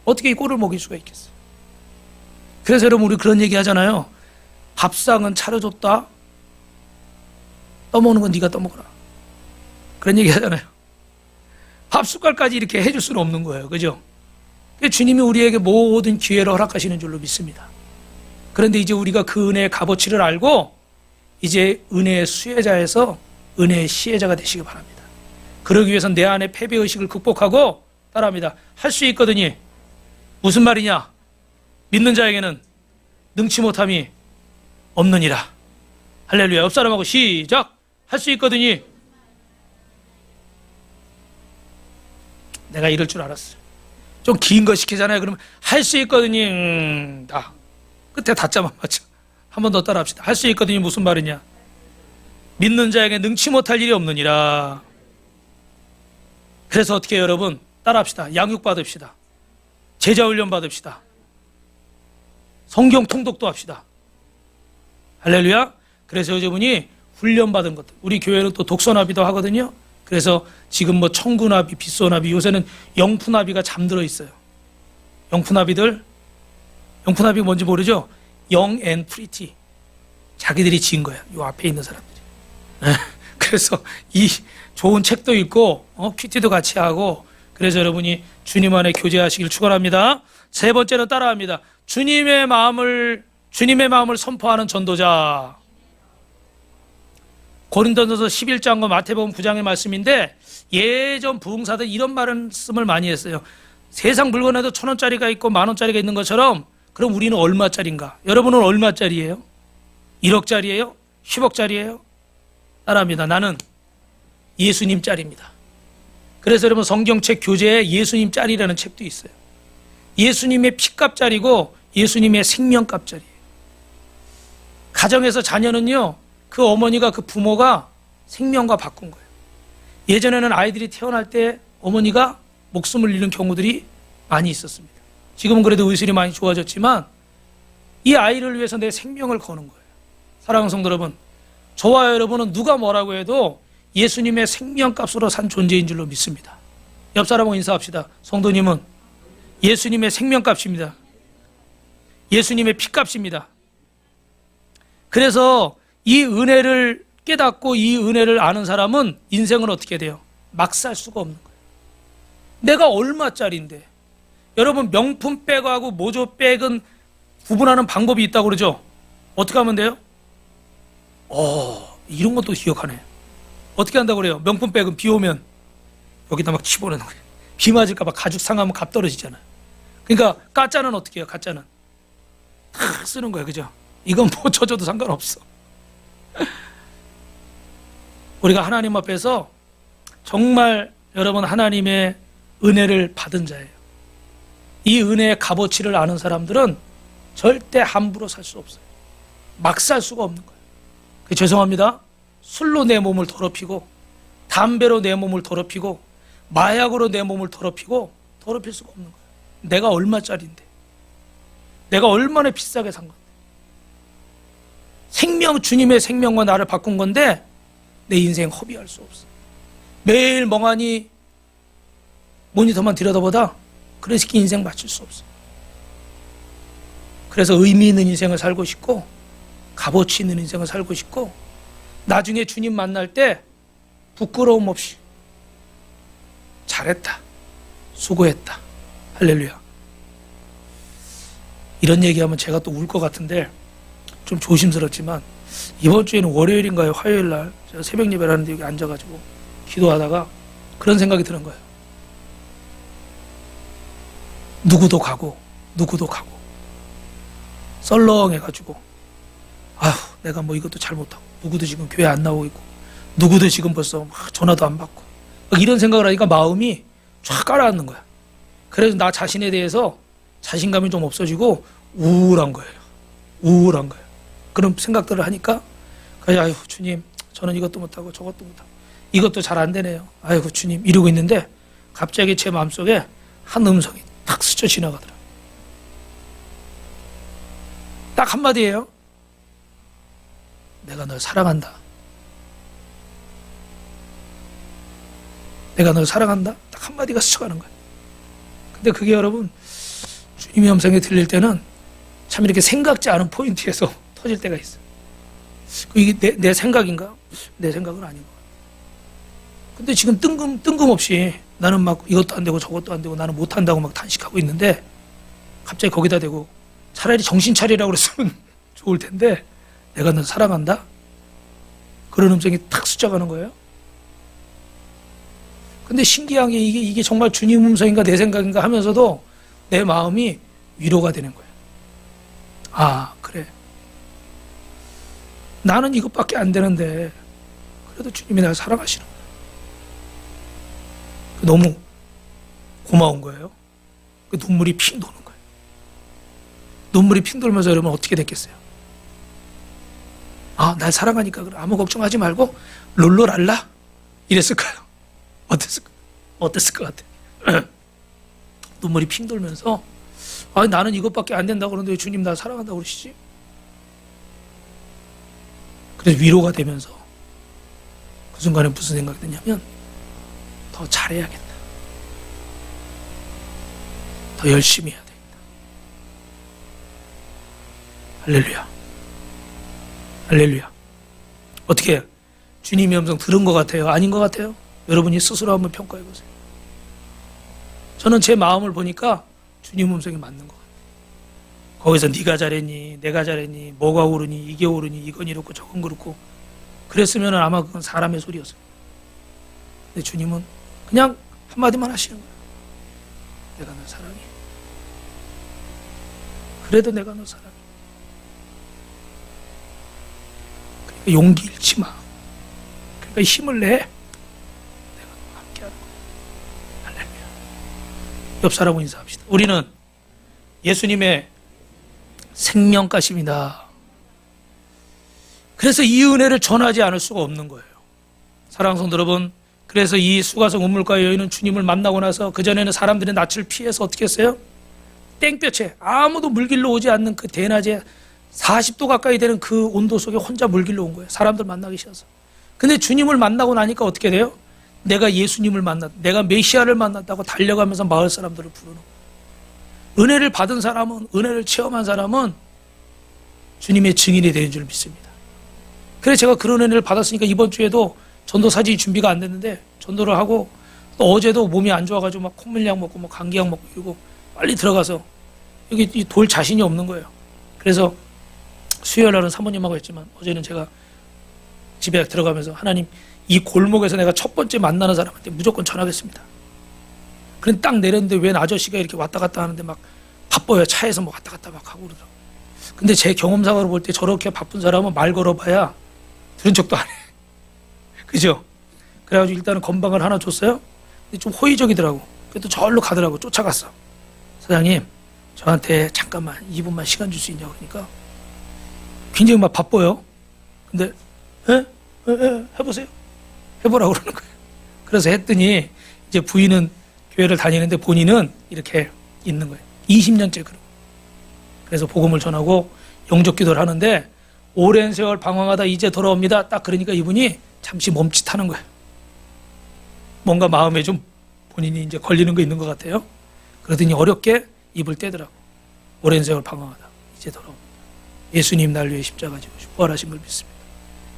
어떻게 이 꼴을 먹일 수가 있겠어요? 그래서 여러분, 우리 그런 얘기 하잖아요. 밥상은 차려줬다, 떠먹는 건 네가 떠먹어라. 그런 얘기 하잖아요. 밥 숟갈까지 이렇게 해줄 수는 없는 거예요. 그죠? 주님이 우리에게 모든 기회를 허락하시는 줄로 믿습니다. 그런데 이제 우리가 그 은혜의 값어치를 알고 이제 은혜의 수혜자에서 은혜의 시혜자가 되시기 바랍니다. 그러기 위해서는 내 안에 패배의식을 극복하고, 따라합니다, 할 수 있거든요. 무슨 말이냐? 믿는 자에게는 능치 못함이 없느니라. 할렐루야. 옆 사람하고 시작. 할 수 있거든요. 내가 이럴 줄 알았어. 좀 긴 거 시키잖아요. 그러면 할 수 있거든요. 끝에 다짜만 맞죠. 한 번 더 따라 합시다. 할 수 있거든요. 무슨 말이냐? 믿는 자에게 능치 못할 일이 없느니라. 그래서 어떻게 해요, 여러분? 따라 합시다. 양육 받읍시다. 제자 훈련 받읍시다. 성경 통독도 합시다. 할렐루야. 그래서 여러분이 훈련 받은 것들, 우리 교회는 또 독서나비도 하거든요. 그래서 지금 뭐 청구나비, 빗소나비, 요새는 영푸나비가 잠들어 있어요. 영푸나비가 뭔지 모르죠? Young and Pretty. 자기들이 지은 거야. 요 앞에 있는 사람들이. 그래서 이 좋은 책도 읽고 큐티도 같이 하고, 그래서 여러분이 주님 안에 교제하시길 축원합니다. 세 번째는 따라합니다. 주님의 마음을 선포하는 전도자. 고린도전서 11장과 마태복음 9장의 말씀인데, 예전 부흥사들 이런 말씀을 많이 했어요. 세상 물건에도 1,000원짜리가 있고 10,000원짜리가 있는 것처럼, 그럼 우리는 얼마짜리인가? 여러분은 얼마짜리예요? 1억짜리예요? 10억짜리예요? 따라합니다. 나는 예수님짜리입니다. 그래서 여러분, 성경책 교재에 예수님짜리라는 책도 있어요. 예수님의 피값짜리고 예수님의 생명값짜리예요. 가정에서 자녀는요, 그 어머니가, 그 부모가 생명과 바꾼 거예요. 예전에는 아이들이 태어날 때 어머니가 목숨을 잃는 경우들이 많이 있었습니다. 지금은 그래도 의술이 많이 좋아졌지만 이 아이를 위해서 내 생명을 거는 거예요. 사랑하는 성도 여러분, 저와 여러분은 누가 뭐라고 해도 예수님의 생명값으로 산 존재인 줄로 믿습니다. 옆 사람하고 인사합시다. 성도님은 예수님의 생명값입니다. 예수님의 피값입니다. 그래서 이 은혜를 깨닫고 이 은혜를 아는 사람은 인생을 어떻게 돼요? 막 살 수가 없는 거예요. 내가 얼마짜리인데. 여러분, 명품백하고 모조백은 구분하는 방법이 있다고 그러죠? 어떻게 하면 돼요? 이런 것도 기억하네. 어떻게 한다고 그래요? 명품백은 비 오면 여기다 막 집어넣는 거예요. 비 맞을까 봐 가죽 상하면 값 떨어지잖아요. 그러니까 가짜는 어떻게 해요? 가짜는 탁 쓰는 거예요. 그죠? 이건 뭐 젖어도 상관없어. 우리가 하나님 앞에서 정말 여러분 하나님의 은혜를 받은 자예요. 이 은혜의 값어치를 아는 사람들은 절대 함부로 살 수 없어요. 막 살 수가 없는 거예요. 죄송합니다. 술로 내 몸을 더럽히고, 담배로 내 몸을 더럽히고, 마약으로 내 몸을 더럽히고, 더럽힐 수가 없는 거예요. 내가 얼마짜리인데, 내가 얼마나 비싸게 산 건데, 주님의 생명과 나를 바꾼 건데 내 인생 허비할 수 없어. 매일 멍하니 모니터만 들여다보다 그래서 인생 맞출 수 없어. 그래서 의미 있는 인생을 살고 싶고, 값어치 있는 인생을 살고 싶고, 나중에 주님 만날 때 부끄러움 없이 잘했다, 수고했다, 할렐루야. 이런 얘기하면 제가 또 울 것 같은데 좀 조심스럽지만, 이번 주에는 월요일인가요? 화요일 날 제가 새벽 예배를 하는데 여기 앉아가지고 기도하다가 그런 생각이 드는 거예요. 누구도 가고 썰렁해가지고, 아휴 내가 뭐 이것도 잘못하고, 누구도 지금 교회 안 나오고 있고, 누구도 지금 벌써 막 전화도 안 받고 막 이런 생각을 하니까 마음이 쫙 가라앉는 거야. 그래서 나 자신에 대해서 자신감이 좀 없어지고 우울한 거예요. 우울한 거예요. 그런 생각들을 하니까 아유 주님 저는 이것도 못하고 저것도 못하고 이것도 잘 안 되네요. 아이고 주님 이러고 있는데 갑자기 제 마음속에 한 음성이 탁 스쳐 지나가더라고요. 딱 한마디예요. 내가 널 사랑한다. 내가 널 사랑한다. 딱 한마디가 스쳐가는 거예요. 근데 그게 여러분 주님의 음성이 들릴 때는 참 이렇게 생각지 않은 포인트에서 터질 때가 있어요. 이게 내 생각인가? 내 생각은 아닌 것 같아요. 근데 지금 뜬금없이 나는 막 이것도 안 되고 저것도 안 되고 나는 못한다고 막 단식하고 있는데 갑자기 거기다 대고 차라리 정신 차리라고 그랬으면 좋을 텐데 내가 널 사랑한다? 그런 음성이 탁 스쳐가는 거예요. 근데 신기한 게 이게 정말 주님 음성인가 내 생각인가 하면서도 내 마음이 위로가 되는 거예요. 아, 그래. 나는 이것밖에 안 되는데 그래도 주님이 나를 사랑하시는 거예요. 너무 고마운 거예요. 눈물이 핑 도는 거예요. 눈물이 핑 돌면서 여러분 어떻게 됐겠어요? 아, 날 사랑하니까 그래. 아무 걱정하지 말고 롤롤알라 이랬을까요? 어땠을 것 같아? 눈물이 핑 돌면서 아, 나는 이것밖에 안 된다고 그러는데 왜 주님 나 사랑한다고 그러시지? 그래서 위로가 되면서 그 순간에 무슨 생각이 드냐면 더 잘해야겠다. 더 열심히 해야 되겠다. 할렐루야. 할렐루야. 어떻게 주님의 음성 들은 것 같아요? 아닌 것 같아요? 여러분이 스스로 한번 평가해 보세요. 저는 제 마음을 보니까 주님 음성이 맞는 것 같아요. 거기서 네가 잘했니? 내가 잘했니? 뭐가 옳으니? 이게 옳으니? 이건 이렇고 저건 그렇고 그랬으면 아마 그건 사람의 소리였어요. 근데 주님은 그냥 한마디만 하시는 거예요. 내가 널 사랑해. 그래도 내가 널 사랑해. 그러니까 용기 잃지 마. 그러니까 힘을 내. 내가 너와 함께하는 거야. 할렐루야. 옆 사람과 인사합시다. 우리는 예수님의 생명가십니다. 그래서 이 은혜를 전하지 않을 수가 없는 거예요. 사랑하는 성도 여러분, 그래서 이 수가성 우물가 여인은 주님을 만나고 나서 그전에는 사람들이 낯을 피해서 어떻게 했어요? 땡볕에 아무도 물길로 오지 않는 그 대낮에 40도 가까이 되는 그 온도 속에 혼자 물길로 온 거예요. 사람들 만나기 싫어서. 근데 주님을 만나고 나니까 어떻게 돼요? 내가 예수님을 만났다, 내가 메시아를 만났다고 달려가면서 마을 사람들을 부르는 거예요. 은혜를 받은 사람은, 은혜를 체험한 사람은 주님의 증인이 되는 줄 믿습니다. 그래서 제가 그런 은혜를 받았으니까 이번 주에도 전도 사진이 준비가 안 됐는데 전도를 하고 또 어제도 몸이 안 좋아가지고 막 콧물약 먹고 막 감기약 먹고 이러고 빨리 들어가서 여기 돌 자신이 없는 거예요. 그래서 수요일 날은 사모님하고 했지만 어제는 제가 집에 들어가면서 하나님 이 골목에서 내가 첫 번째 만나는 사람한테 무조건 전하겠습니다. 그럼 딱 내렸는데 웬 아저씨가 이렇게 왔다 갔다 하는데 막 바빠요. 차에서 뭐 왔다 갔다 막 하고 그러더라고요. 근데 제 경험상으로 볼 때 저렇게 바쁜 사람은 말 걸어봐야 들은 척도 안 해. 그죠? 그래가지고 일단은 건방을 하나 줬어요. 근데 좀 호의적이더라고. 그래도 저리로 가더라고. 쫓아갔어. 사장님, 저한테 잠깐만 2분만 시간 줄 수 있냐고 그러니까 굉장히 막 바빠요. 근데 해보세요. 해보라고 그러는 거예요. 그래서 했더니 이제 부인은 교회를 다니는데 본인은 이렇게 있는 거예요. 20년째 그러고. 그래서 복음을 전하고 영접 기도를 하는데 오랜 세월 방황하다 이제 돌아옵니다. 딱 그러니까 이분이 잠시 멈칫하는 거예요. 뭔가 마음에 좀 본인이 이제 걸리는 거 있는 것 같아요. 그러더니 어렵게 입을 떼더라고. 오랜 세월 방황하다 이제 돌아옵니다. 예수님 날 위해 십자가 지고 부활하신 걸 믿습니다.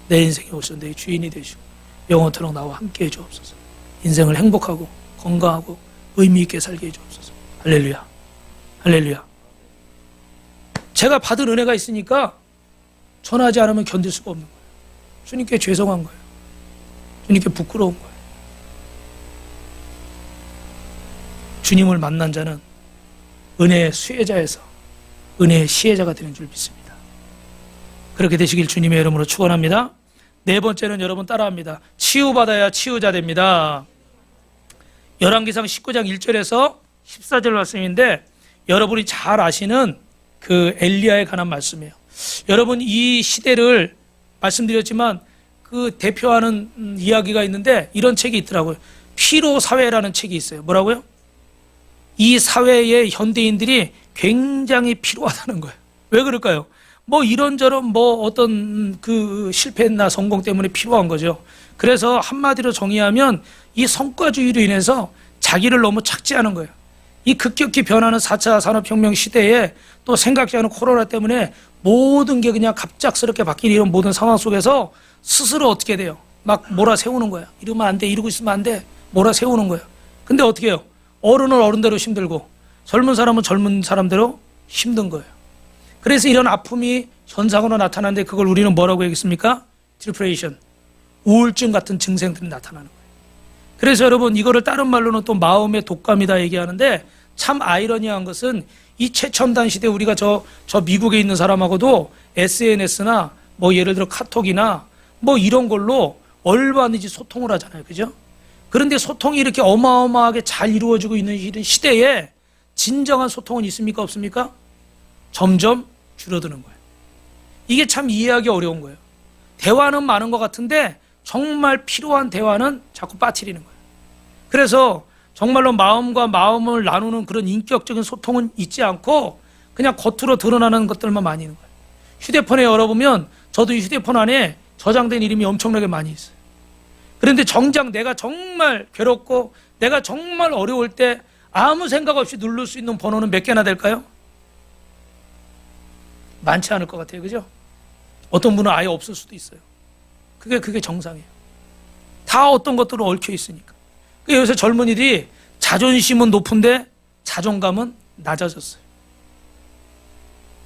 내 인생에 오셔서 내 주인이 되시고 영원토록 나와 함께 해주옵소서. 인생을 행복하고 건강하고 의미 있게 살게 해주옵소서. 할렐루야. 할렐루야. 제가 받은 은혜가 있으니까 전하지 않으면 견딜 수가 없는 거예요. 주님께 죄송한 거예요. 주님께 부끄러운 거예요. 주님을 만난 자는 은혜의 수혜자에서 은혜의 시혜자가 되는 줄 믿습니다. 그렇게 되시길 주님의 이름으로 축원합니다. 네 번째는 여러분 따라합니다. 치유받아야 치유자 됩니다. 열왕기상 19장 1절에서 14절 말씀인데 여러분이 잘 아시는 그 엘리야에 관한 말씀이에요. 여러분 이 시대를 말씀드렸지만 그 대표하는 이야기가 있는데 이런 책이 있더라고요. 피로 사회라는 책이 있어요. 뭐라고요? 이 사회의 현대인들이 굉장히 피로하다는 거예요. 왜 그럴까요? 뭐 이런저런 뭐 어떤 그 실패나 성공 때문에 피로한 거죠. 그래서 한마디로 정의하면 이 성과주의로 인해서 자기를 너무 착지하는 거예요. 이 급격히 변하는 4차 산업혁명 시대에 또 생각지 않은 코로나 때문에 모든 게 그냥 갑작스럽게 바뀌는 이런 모든 상황 속에서 스스로 어떻게 돼요? 막 몰아세우는 거야. 이러면 안 돼. 이러고 있으면 안 돼. 몰아세우는 거야. 근데 어떻게 해요? 어른은 어른대로 힘들고 젊은 사람은 젊은 사람대로 힘든 거예요. 그래서 이런 아픔이 현상으로 나타나는데 그걸 우리는 뭐라고 얘기했습니까? 디프레이션, 우울증 같은 증상들이 나타나는 거예요. 그래서 여러분 이거를 다른 말로는 또 마음의 독감이다 얘기하는데 참 아이러니한 것은 이 최첨단 시대 우리가 저 미국에 있는 사람하고도 SNS나 뭐 예를 들어 카톡이나 뭐 이런 걸로 얼마든지 소통을 하잖아요. 그죠? 그런데 소통이 이렇게 어마어마하게 잘 이루어지고 있는 이런 시대에 진정한 소통은 있습니까? 없습니까? 점점 줄어드는 거예요. 이게 참 이해하기 어려운 거예요. 대화는 많은 것 같은데 정말 필요한 대화는 자꾸 빠뜨리는 거예요. 그래서 정말로 마음과 마음을 나누는 그런 인격적인 소통은 있지 않고 그냥 겉으로 드러나는 것들만 많이 있는 거예요. 휴대폰에 열어보면 저도 이 휴대폰 안에 저장된 이름이 엄청나게 많이 있어요. 그런데 정작 내가 정말 괴롭고 내가 정말 어려울 때 아무 생각 없이 누를 수 있는 번호는 몇 개나 될까요? 많지 않을 것 같아요. 그죠? 어떤 분은 아예 없을 수도 있어요. 그게 정상이에요. 다 어떤 것들로 얽혀 있으니까. 요새 젊은이들이 자존심은 높은데 자존감은 낮아졌어요.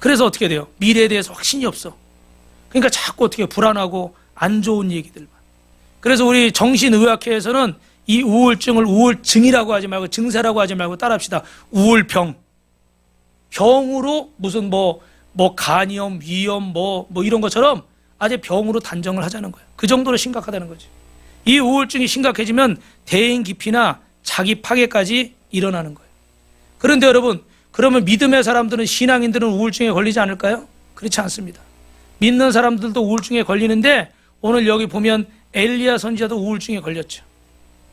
그래서 어떻게 돼요? 미래에 대해서 확신이 없어. 그러니까 자꾸 어떻게 불안하고 안 좋은 얘기들만. 그래서 우리 정신의학회에서는 이 우울증을 우울증이라고 하지 말고 증세라고 하지 말고 따라합시다. 우울병. 병으로 무슨 뭐 간염, 위염 뭐 이런 것처럼 아예 병으로 단정을 하자는 거예요. 그 정도로 심각하다는 거죠. 이 우울증이 심각해지면 대인 기피나 자기 파괴까지 일어나는 거예요. 그런데 여러분, 그러면 믿음의 사람들은 신앙인들은 우울증에 걸리지 않을까요? 그렇지 않습니다. 믿는 사람들도 우울증에 걸리는데 오늘 여기 보면 엘리야 선지자도 우울증에 걸렸죠.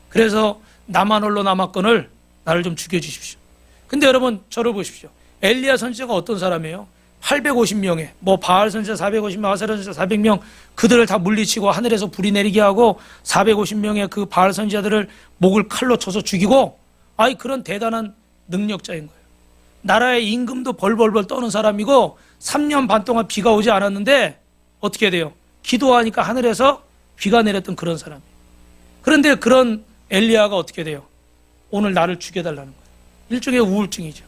그래서 나만 홀로 남았건을 나를 좀 죽여주십시오. 근데 여러분 저를 보십시오. 엘리야 선지자가 어떤 사람이에요? 850명에 뭐 바알 선지자 450명, 아세라 선지자 400명 그들을 다 물리치고 하늘에서 불이 내리게 하고 450명의 그 바알 선지자들을 목을 칼로 쳐서 죽이고 그런 대단한 능력자인 거예요. 나라의 임금도 벌벌벌 떠는 사람이고 3년 반 동안 비가 오지 않았는데 어떻게 돼요? 기도하니까 하늘에서 비가 내렸던 그런 사람이에요. 그런데 그런 엘리야가 어떻게 돼요? 오늘 나를 죽여달라는 거예요. 일종의 우울증이죠.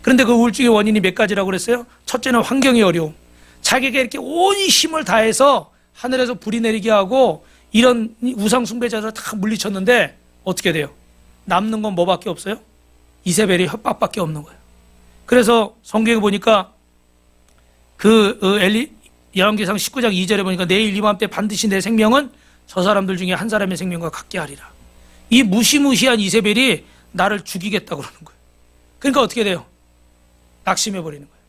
그런데 그 우울증의 원인이 몇 가지라고 그랬어요? 첫째는 환경의 어려움. 자기가 이렇게 온 힘을 다해서 하늘에서 불이 내리게 하고 이런 우상 숭배자들을 다 물리쳤는데 어떻게 돼요? 남는 건 뭐밖에 없어요? 이세벨의 협박밖에 없는 거예요. 그래서 성경에 보니까 열왕기상 19장 2절에 보니까 내일 이맘때 반드시 내 생명은 저 사람들 중에 한 사람의 생명과 같게 하리라. 이 무시무시한 이세벨이 나를 죽이겠다고 그러는 거예요. 그러니까 어떻게 돼요? 낙심해버리는 거예요.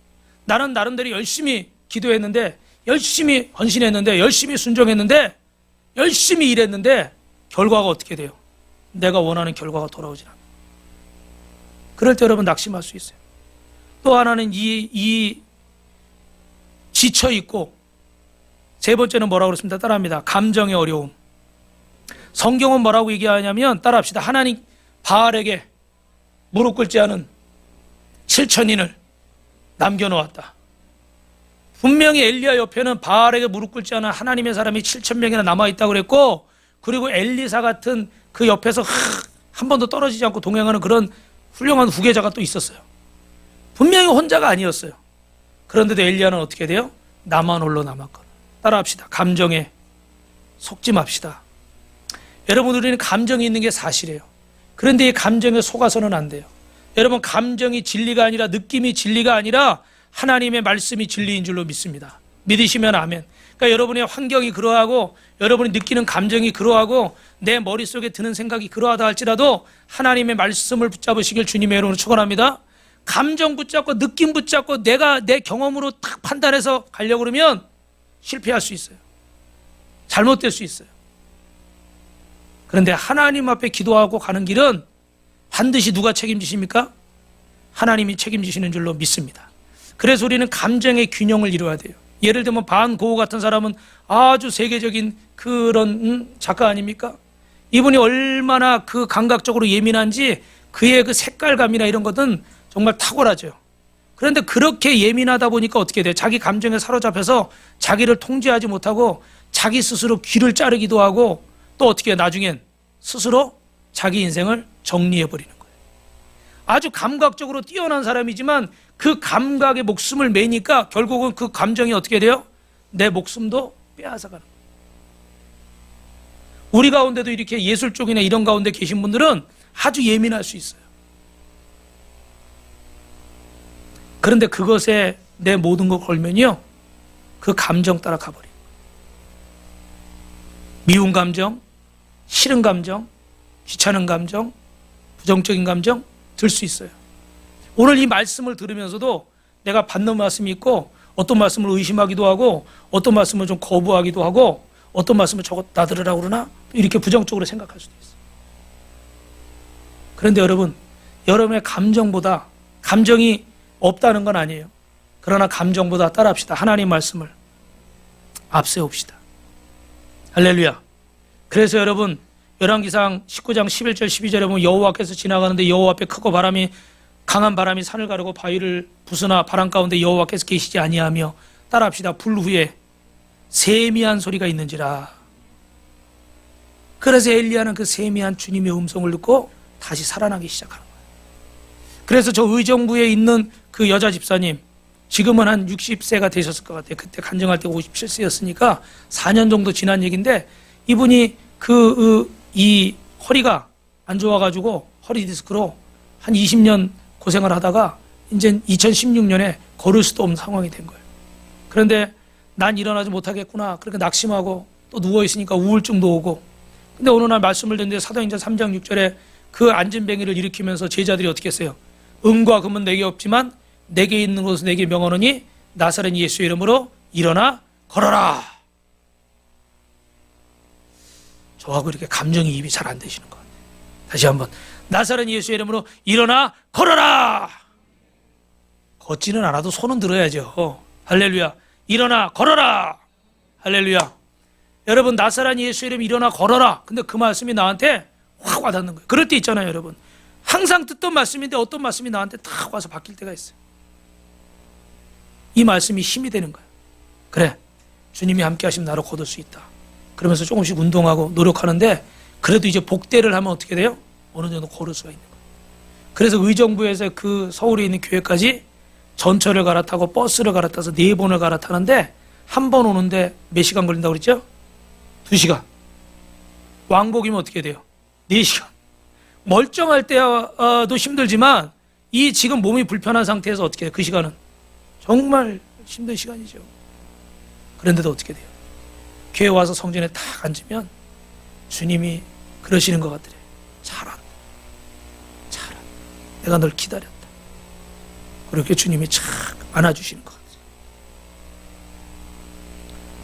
나는 나름대로 열심히 기도했는데 열심히 헌신했는데 열심히 순종했는데 열심히 일했는데 결과가 어떻게 돼요? 내가 원하는 결과가 돌아오질 않아요. 그럴 때 여러분 낙심할 수 있어요. 또 하나는 이 지쳐있고 세 번째는 뭐라고 그랬습니다. 따라합니다. 감정의 어려움. 성경은 뭐라고 얘기하냐면 따라합시다. 하나님 바알에게 무릎 꿇지 않은 7천인을 남겨놓았다. 분명히 엘리야 옆에는 바알에게 무릎 꿇지 않은 하나님의 사람이 7,000명이나 남아있다고 그랬고 그리고 엘리사 같은 그 옆에서 한 번도 떨어지지 않고 동행하는 그런 훌륭한 후계자가 또 있었어요. 분명히 혼자가 아니었어요. 그런데도 엘리야는 어떻게 돼요? 나만 홀로 남았거나. 따라합시다. 감정에 속지 맙시다. 여러분 우리는 감정이 있는 게 사실이에요. 그런데 이 감정에 속아서는 안 돼요. 여러분 감정이 진리가 아니라 느낌이 진리가 아니라 하나님의 말씀이 진리인 줄로 믿습니다. 믿으시면 아멘. 그러니까 여러분의 환경이 그러하고 여러분이 느끼는 감정이 그러하고 내 머릿속에 드는 생각이 그러하다 할지라도 하나님의 말씀을 붙잡으시길 주님의 이름으로 축원합니다. 감정 붙잡고 느낌 붙잡고 내가 내 경험으로 딱 판단해서 가려고 그러면 실패할 수 있어요. 잘못될 수 있어요. 그런데 하나님 앞에 기도하고 가는 길은 반드시 누가 책임지십니까? 하나님이 책임지시는 줄로 믿습니다. 그래서 우리는 감정의 균형을 이루어야 돼요. 예를 들면 반 고흐 같은 사람은 아주 세계적인 그런 작가 아닙니까? 이분이 얼마나 그 감각적으로 예민한지 그의 그 색깔감이나 이런 것은 정말 탁월하죠. 그런데 그렇게 예민하다 보니까 어떻게 돼요? 자기 감정에 사로잡혀서 자기를 통제하지 못하고 자기 스스로 귀를 자르기도 하고 또 어떻게 해요? 나중엔 스스로 자기 인생을 정리해버리는 거예요. 아주 감각적으로 뛰어난 사람이지만 그 감각에 목숨을 매니까 결국은 그 감정이 어떻게 돼요? 내 목숨도 빼앗아가는 거예요. 우리 가운데도 이렇게 예술 쪽이나 이런 가운데 계신 분들은 아주 예민할 수 있어요. 그런데 그것에 내 모든 걸 걸면요, 그 감정 따라 가버려요. 미운 감정, 싫은 감정, 귀찮은 감정, 부정적인 감정 들 수 있어요. 오늘 이 말씀을 들으면서도 내가 받는 말씀이 있고 어떤 말씀을 의심하기도 하고 어떤 말씀을 좀 거부하기도 하고 어떤 말씀을 저거 나들으라고 그러나 이렇게 부정적으로 생각할 수도 있어요. 그런데 여러분, 여러분의 감정보다 감정이 없다는 건 아니에요. 그러나 감정보다 따라합시다. 하나님 말씀을 앞세웁시다. 할렐루야. 그래서 여러분 열왕기상 19장 11절 12절에 보면 여호와께서 지나가는데 여호와 앞에 크고 강한 바람이 산을 가르고 바위를 부수나 바람 가운데 여호와께서 계시지 아니하며 따라합시다. 불 후에 세미한 소리가 있는지라. 그래서 엘리야는 그 세미한 주님의 음성을 듣고 다시 살아나기 시작하는 거예요. 그래서 저 의정부에 있는 그 여자 집사님, 지금은 한 60세가 되셨을 것 같아요. 그때 간증할 때 57세였으니까 4년 정도 지난 얘기인데 이분이 이 허리가 안 좋아가지고 허리 디스크로 한 20년 고생을 하다가 이제 2016년에 걸을 수도 없는 상황이 된 거예요. 그런데 난 일어나지 못하겠구나. 그렇게 낙심하고 또 누워있으니까 우울증도 오고. 근데 어느 날 말씀을 듣는데 사도행전 3장 6절에 그 안진뱅이를 일으키면서 제자들이 어떻게 했어요? 은과 금은 내게 없지만 내게 있는 것은 내게 명하노니 나사렛 예수의 이름으로 일어나 걸어라. 저하고 이렇게 감정이 입이 잘 안 되시는 것 같아요. 다시 한번 나사렛 예수의 이름으로 일어나 걸어라. 걷지는 않아도 손은 들어야죠. 할렐루야. 일어나 걸어라. 할렐루야. 여러분 나사렛 예수의 이름 일어나 걸어라. 근데 그 말씀이 나한테 확 와닿는 거예요. 그럴 때 있잖아요, 여러분. 항상 듣던 말씀인데 어떤 말씀이 나한테 탁 와서 바뀔 때가 있어요. 이 말씀이 힘이 되는 거예요. 그래, 주님이 함께 하시면 나로 거둘 수 있다. 그러면서 조금씩 운동하고 노력하는데 그래도 이제 복대를 하면 어떻게 돼요? 어느 정도 걸을 수가 있는 거예요. 그래서 의정부에서 그 서울에 있는 교회까지 전철을 갈아타고 버스를 갈아타서 4번을 갈아타는데 한 번 오는데 몇 시간 걸린다고 그랬죠? 2시간. 왕복이면 어떻게 돼요? 4시간. 멀쩡할 때도 힘들지만 이 지금 몸이 불편한 상태에서 어떻게 돼요? 그 시간은 정말 힘든 시간이죠. 그런데도 어떻게 돼요? 교회 와서 성전에 탁 앉으면 주님이 그러시는 것 같더래. 잘한다. 잘한다. 내가 널 기다렸다. 그렇게 주님이 착 안아주시는 것 같아요.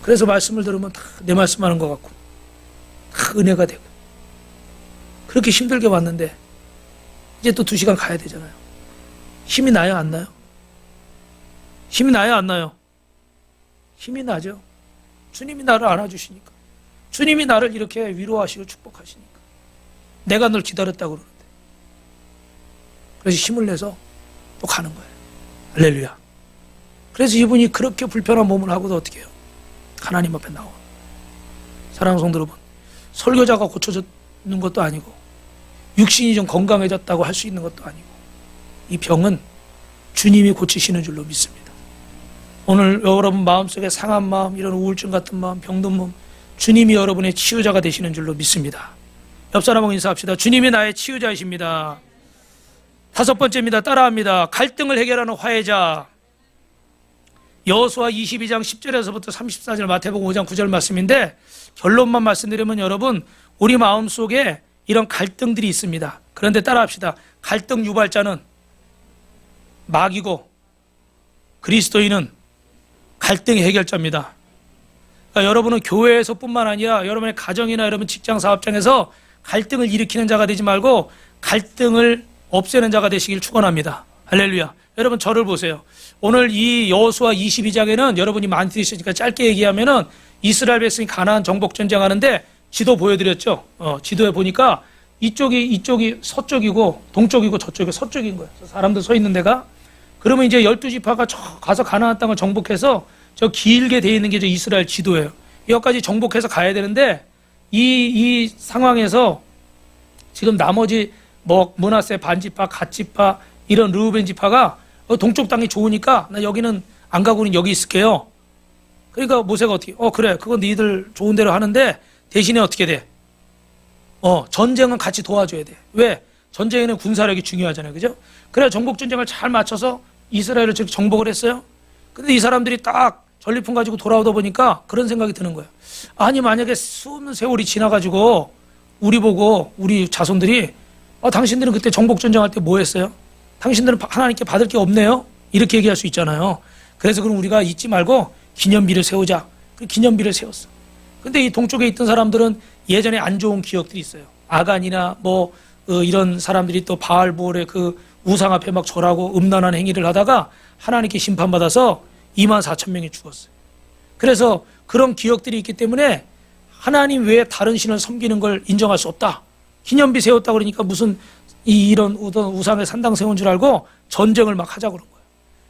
그래서 말씀을 들으면 다 내 말씀하는 것 같고 다 은혜가 되고 그렇게 힘들게 왔는데 이제 또 2시간 가야 되잖아요. 힘이 나요? 안 나요? 힘이 나요? 안 나요? 힘이 나죠. 주님이 나를 안아주시니까. 주님이 나를 이렇게 위로하시고 축복하시니까. 내가 널 기다렸다고 그러는데. 그래서 힘을 내서 또 가는 거예요. 할렐루야. 그래서 이분이 그렇게 불편한 몸을 하고도 어떻게 해요? 하나님 앞에 나와. 사랑하는 성도 여러분, 설교자가 고쳐졌는 것도 아니고 육신이 좀 건강해졌다고 할 수 있는 것도 아니고 이 병은 주님이 고치시는 줄로 믿습니다. 오늘 여러분 마음속에 상한 마음, 이런 우울증 같은 마음, 병든 몸, 주님이 여러분의 치유자가 되시는 줄로 믿습니다. 옆 사람하고 인사합시다. 주님이 나의 치유자이십니다. 5번째입니다. 따라합니다. 갈등을 해결하는 화해자. 여호수아 22장 10절에서부터 34절, 마태복음 5장 9절 말씀인데 결론만 말씀드리면 여러분, 우리 마음속에 이런 갈등들이 있습니다. 그런데 따라합시다. 갈등 유발자는 마귀고 그리스도인은 갈등의 해결자입니다. 그러니까 여러분은 교회에서뿐만 아니라 여러분의 가정이나 여러분 직장 사업장에서 갈등을 일으키는 자가 되지 말고 갈등을 없애는 자가 되시길 축원합니다. 할렐루야. 여러분 저를 보세요. 오늘 이 여호수아 22장에는 여러분이 많이 들으시니까 짧게 얘기하면은 이스라엘 백성이 가나안 정복 전쟁하는데 지도 보여드렸죠. 지도에 보니까 이쪽이 서쪽이고 동쪽이고 저쪽이 서쪽인 거예요. 사람들 서 있는 데가. 그러면 이제 12지파가 가서 가나안 땅을 정복해서 저 길게 돼 있는 게 저 이스라엘 지도예요. 여기까지 정복해서 가야 되는데 이 상황에서 지금 나머지 뭐 므낫세 반지파, 갓지파 이런 르우벤 지파가 동쪽 땅이 좋으니까 나 여기는 안 가고는 여기 있을게요. 그러니까 모세가 어떻게 그래 그건 니들 좋은 대로 하는데 대신에 어떻게 돼? 전쟁은 같이 도와줘야 돼. 왜? 전쟁에는 군사력이 중요하잖아요. 그죠? 그래야 정복 전쟁을 잘 맞춰서 이스라엘을 정복을 했어요. 근데 이 사람들이 딱 전리품 가지고 돌아오다 보니까 그런 생각이 드는 거예요. 아니 만약에 수없는 세월이 지나가지고 우리 보고 우리 자손들이 당신들은 그때 정복 전쟁할 때 뭐 했어요? 당신들은 하나님께 받을 게 없네요? 이렇게 얘기할 수 있잖아요. 그래서 그럼 우리가 잊지 말고 기념비를 세우자. 그 기념비를 세웠어. 근데 이 동쪽에 있던 사람들은 예전에 안 좋은 기억들이 있어요. 아간이나 이런 사람들이 또 바알볼의 그 우상 앞에 막 절하고 음란한 행위를 하다가 하나님께 심판받아서 24,000명이 죽었어요. 그래서 그런 기억들이 있기 때문에 하나님 외에 다른 신을 섬기는 걸 인정할 수 없다. 기념비 세웠다 그러니까 무슨 이런 우상의 산당 세운 줄 알고 전쟁을 막 하자고 그런 거예요.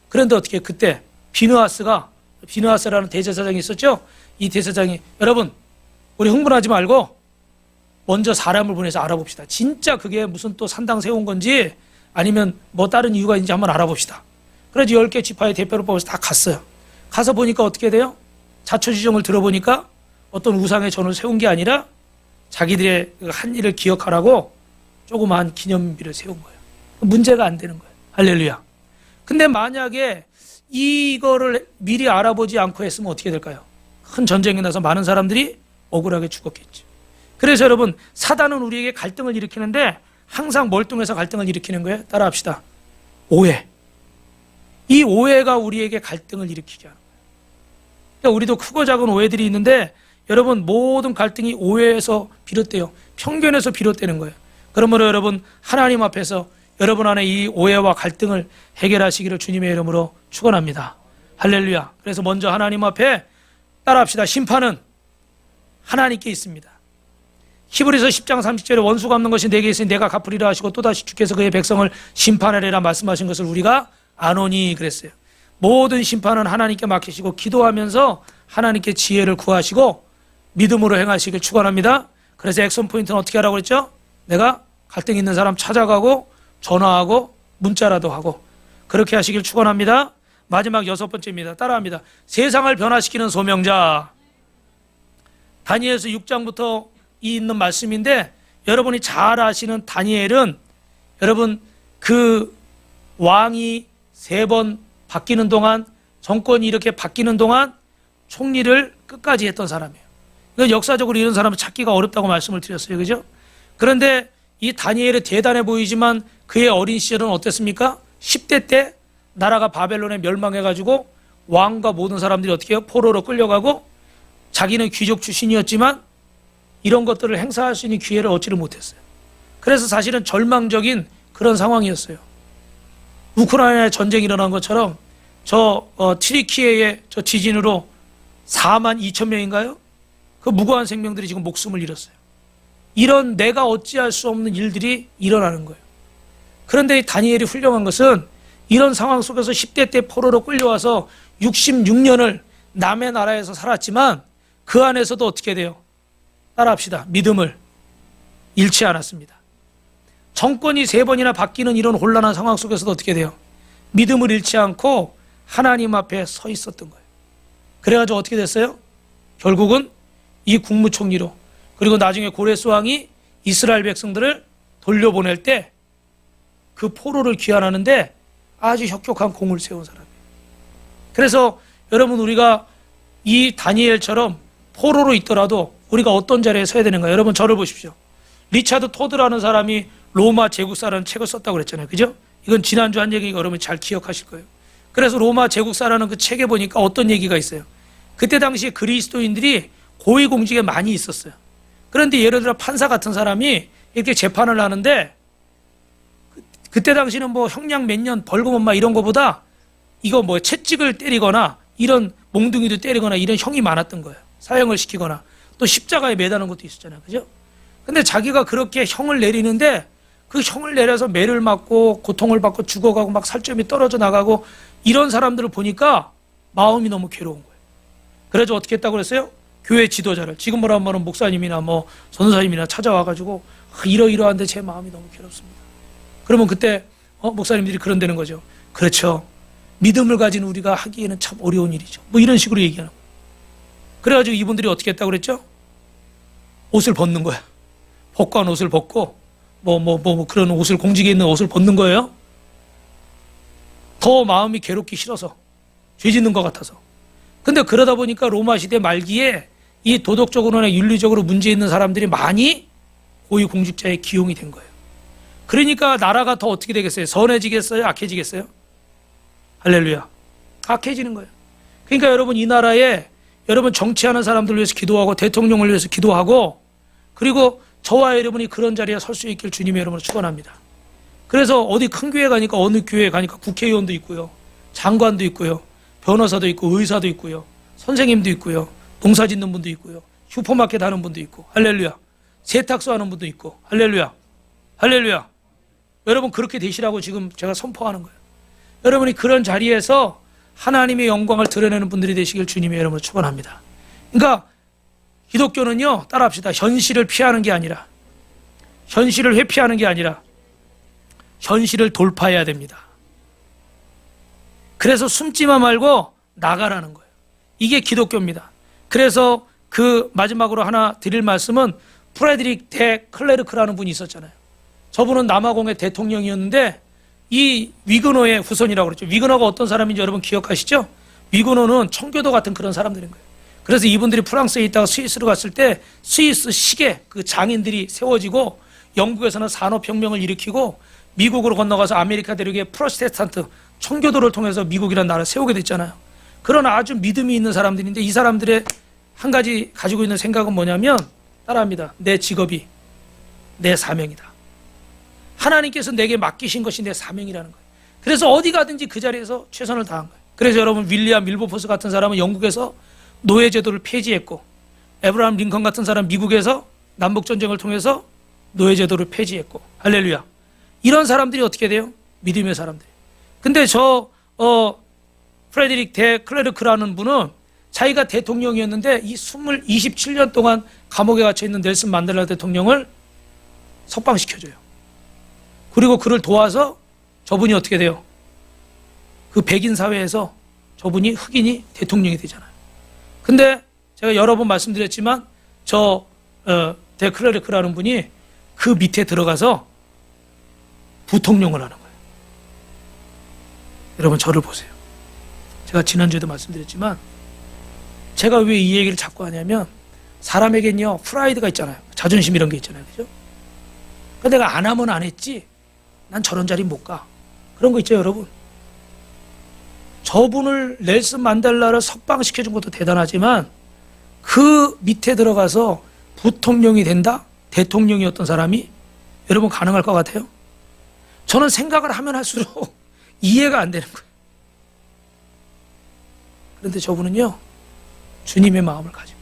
그런데 어떻게 그때 비느하스라는 대제사장이 있었죠. 이 대제사장이 여러분 우리 흥분하지 말고 먼저 사람을 보내서 알아봅시다. 진짜 그게 무슨 또 산당 세운 건지 아니면 뭐 다른 이유가 있는지 한번 알아봅시다. 그래서 10개 지파의 대표를 뽑아서 다 갔어요. 가서 보니까 어떻게 돼요? 자초지종을 들어보니까 어떤 우상의 전을 세운 게 아니라 자기들의 한 일을 기억하라고 조그마한 기념비를 세운 거예요. 문제가 안 되는 거예요. 할렐루야. 근데 만약에 이거를 미리 알아보지 않고 했으면 어떻게 될까요? 큰 전쟁이 나서 많은 사람들이 억울하게 죽었겠죠. 그래서 여러분 사단은 우리에게 갈등을 일으키는데 항상 뭘 통해서 갈등을 일으키는 거예요? 따라합시다. 오해. 이 오해가 우리에게 갈등을 일으키게 하는 거예요. 그러니까 우리도 크고 작은 오해들이 있는데 여러분 모든 갈등이 오해에서 비롯돼요. 편견에서 비롯되는 거예요. 그러므로 여러분 하나님 앞에서 여러분 안에 이 오해와 갈등을 해결하시기를 주님의 이름으로 축원합니다. 할렐루야. 그래서 먼저 하나님 앞에 따라합시다. 심판은 하나님께 있습니다. 히브리서 10장 30절에 원수 갚는 것이 내게 있으니 내가 갚으리라 하시고 또다시 주께서 그의 백성을 심판하리라 말씀하신 것을 우리가 아노니 그랬어요. 모든 심판은 하나님께 맡기시고 기도하면서 하나님께 지혜를 구하시고 믿음으로 행하시길 축원합니다. 그래서 액션 포인트는 어떻게 하라고 그랬죠? 내가 갈등 있는 사람 찾아가고 전화하고 문자라도 하고 그렇게 하시길 축원합니다. 마지막 6번째입니다. 따라합니다. 세상을 변화시키는 소명자. 다니엘서 6장부터 있는 말씀인데 여러분이 잘 아시는 다니엘은 여러분 그 왕이 3번 바뀌는 동안 정권이 이렇게 바뀌는 동안 총리를 끝까지 했던 사람이에요. 이건 역사적으로 이런 사람을 찾기가 어렵다고 말씀을 드렸어요. 그죠? 그런데 이 다니엘이 대단해 보이지만 그의 어린 시절은 어땠습니까? 10대 때 나라가 바벨론에 멸망해가지고 왕과 모든 사람들이 어떻게 해요? 포로로 끌려가고 자기는 귀족 출신이었지만 이런 것들을 행사할 수 있는 기회를 얻지를 못했어요. 그래서 사실은 절망적인 그런 상황이었어요. 우크라이나에 전쟁이 일어난 것처럼 트리키예의 저 지진으로 4만 2천 명인가요? 그 무고한 생명들이 지금 목숨을 잃었어요. 이런 내가 어찌할 수 없는 일들이 일어나는 거예요. 그런데 다니엘이 훌륭한 것은 이런 상황 속에서 10대 때 포로로 끌려와서 66년을 남의 나라에서 살았지만 그 안에서도 어떻게 돼요? 따라합시다. 믿음을 잃지 않았습니다. 정권이 3번이나 바뀌는 이런 혼란한 상황 속에서도 어떻게 돼요? 믿음을 잃지 않고 하나님 앞에 서 있었던 거예요. 그래가지고 어떻게 됐어요? 결국은 이 국무총리로 그리고 나중에 고레스 왕이 이스라엘 백성들을 돌려보낼 때 그 포로를 귀환하는데 아주 혁혁한 공을 세운 사람이에요. 그래서 여러분 우리가 이 다니엘처럼 포로로 있더라도 우리가 어떤 자리에 서야 되는가? 여러분 저를 보십시오. 리차드 토드라는 사람이 로마 제국사라는 책을 썼다고 그랬잖아요. 그죠? 이건 지난주 한 얘기가 여러분 잘 기억하실 거예요. 그래서 로마 제국사라는 그 책에 보니까 어떤 얘기가 있어요. 그때 당시에 그리스도인들이 고위공직에 많이 있었어요. 그런데 예를 들어 판사 같은 사람이 이렇게 재판을 하는데 그때 당시는 뭐 형량 몇 년 벌금 얼마 이런 거보다 이거 뭐 채찍을 때리거나 이런 몽둥이도 때리거나 이런 형이 많았던 거예요. 사형을 시키거나 또 십자가에 매다는 것도 있었잖아요. 그죠? 근데 자기가 그렇게 형을 내리는데 그 형을 내려서 매를 맞고 고통을 받고 죽어가고 막 살점이 떨어져 나가고 이런 사람들을 보니까 마음이 너무 괴로운 거예요. 그래서 어떻게 했다고 그랬어요? 교회 지도자를 지금 뭐라 하면 목사님이나 뭐 전도사님이나 찾아와가지고 이러이러한데 제 마음이 너무 괴롭습니다. 그러면 그때 목사님들이 그런다는 거죠. 그렇죠. 믿음을 가진 우리가 하기에는 참 어려운 일이죠. 뭐 이런 식으로 얘기하는 거예요. 그래가지고 이분들이 어떻게 했다고 그랬죠? 옷을 벗는 거야. 복고한 옷을 벗고 그런 옷을 공직에 있는 옷을 벗는 거예요. 더 마음이 괴롭기 싫어서 죄 짓는 것 같아서. 근데 그러다 보니까 로마 시대 말기에 이 도덕적으로나 윤리적으로 문제 있는 사람들이 많이 고위 공직자에 기용이 된 거예요. 그러니까 나라가 더 어떻게 되겠어요? 선해지겠어요? 악해지겠어요? 할렐루야. 악해지는 거예요. 그러니까 여러분 이 나라에 여러분 정치하는 사람들을 위해서 기도하고 대통령을 위해서 기도하고 그리고 저와 여러분이 그런 자리에 설 수 있길 주님의 이름으로 축원합니다. 그래서 어디 큰 교회 가니까 어느 교회 가니까 국회의원도 있고요. 장관도 있고요. 변호사도 있고 의사도 있고요. 선생님도 있고요. 농사 짓는 분도 있고요. 슈퍼마켓 하는 분도 있고 할렐루야. 세탁소 하는 분도 있고 할렐루야. 할렐루야. 여러분 그렇게 되시라고 지금 제가 선포하는 거예요. 여러분이 그런 자리에서 하나님의 영광을 드러내는 분들이 되시길 주님의 이름으로 축원합니다. 그러니까 기독교는요, 따라합시다. 현실을 피하는 게 아니라, 현실을 회피하는 게 아니라 현실을 돌파해야 됩니다. 그래서 숨지만 말고 나가라는 거예요. 이게 기독교입니다. 그래서 그 마지막으로 하나 드릴 말씀은 프레드릭 데 클레르크라는 분이 있었잖아요. 저분은 남아공의 대통령이었는데 이 위그너의 후손이라고 그랬죠. 위그너가 어떤 사람인지 여러분 기억하시죠? 위그너는 청교도 같은 그런 사람들인 거예요. 그래서 이분들이 프랑스에 있다가 스위스로 갔을 때 스위스 시계 그 장인들이 세워지고 영국에서는 산업혁명을 일으키고 미국으로 건너가서 아메리카 대륙의 프로테스탄트 청교도를 통해서 미국이라는 나라를 세우게 됐잖아요. 그런 아주 믿음이 있는 사람들인데 이 사람들의 한 가지 가지고 있는 생각은 뭐냐면 따라합니다. 내 직업이 내 사명이다. 하나님께서 내게 맡기신 것이 내 사명이라는 거예요. 그래서 어디 가든지 그 자리에서 최선을 다한 거예요. 그래서 여러분 윌리엄 밀버포스 같은 사람은 영국에서 노예제도를 폐지했고 에브라함 링컨 같은 사람 미국에서 남북전쟁을 통해서 노예제도를 폐지했고 할렐루야. 이런 사람들이 어떻게 돼요? 믿음의 사람들. 근데 프레드릭 데 클레르크라는 분은 자기가 대통령이었는데 이 27년 동안 감옥에 갇혀 있는 넬슨 만델라 대통령을 석방시켜줘요. 그리고 그를 도와서 저분이 어떻게 돼요? 그 백인 사회에서 저분이 흑인이 대통령이 되잖아요. 근데 제가 여러 번 말씀드렸지만 데 클레르크라는 분이 그 밑에 들어가서 부통령을 하는 거예요. 여러분 저를 보세요. 제가 지난주에도 말씀드렸지만 제가 왜 이 얘기를 자꾸 하냐면 사람에겐요 프라이드가 있잖아요. 자존심 이런 게 있잖아요. 그죠? 그러니까 내가 안 하면 안 했지 난 저런 자리 못 가. 그런 거 있죠 여러분. 저분을 넬슨 만델라를 석방시켜준 것도 대단하지만 그 밑에 들어가서 부통령이 된다? 대통령이었던 사람이 여러분 가능할 것 같아요? 저는 생각을 하면 할수록 이해가 안 되는 거예요. 그런데 저분은요 주님의 마음을 가지고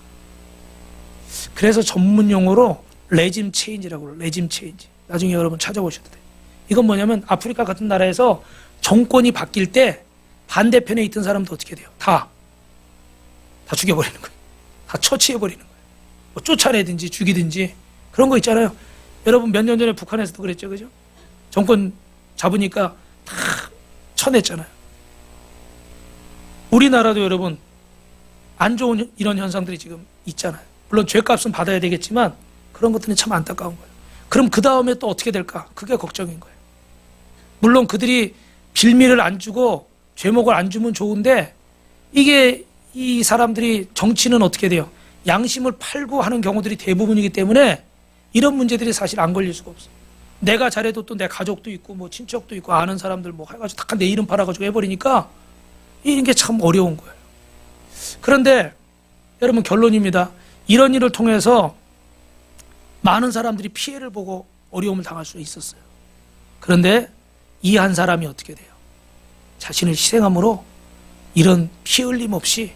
그래서 전문 용어로 레짐 체인지라고 그래요. 레짐 체인지. 나중에 여러분 찾아보셔도 돼요. 이건 뭐냐면 아프리카 같은 나라에서 정권이 바뀔 때 반대편에 있던 사람도 어떻게 돼요? 다 죽여버리는 거예요. 다 처치해버리는 거예요. 뭐 쫓아내든지 죽이든지 그런 거 있잖아요. 여러분 몇 년 전에 북한에서도 그랬죠. 그죠? 정권 잡으니까 다 쳐냈잖아요. 우리나라도 여러분 안 좋은 이런 현상들이 지금 있잖아요. 물론 죄값은 받아야 되겠지만 그런 것들은 참 안타까운 거예요. 그럼 그 다음에 또 어떻게 될까? 그게 걱정인 거예요. 물론 그들이 빌미를 안 주고 죄목을 안 주면 좋은데 이게 이 사람들이 정치는 어떻게 돼요? 양심을 팔고 하는 경우들이 대부분이기 때문에 이런 문제들이 사실 안 걸릴 수가 없어요. 내가 잘해도 또 내 가족도 있고 뭐 친척도 있고 아는 사람들 뭐 해가지고 다 내 이름 팔아가지고 해버리니까 이런 게 참 어려운 거예요. 그런데 여러분 결론입니다. 이런 일을 통해서 많은 사람들이 피해를 보고 어려움을 당할 수 있었어요. 그런데 이 한 사람이 어떻게 돼요? 자신을 희생함으로 이런 피 흘림 없이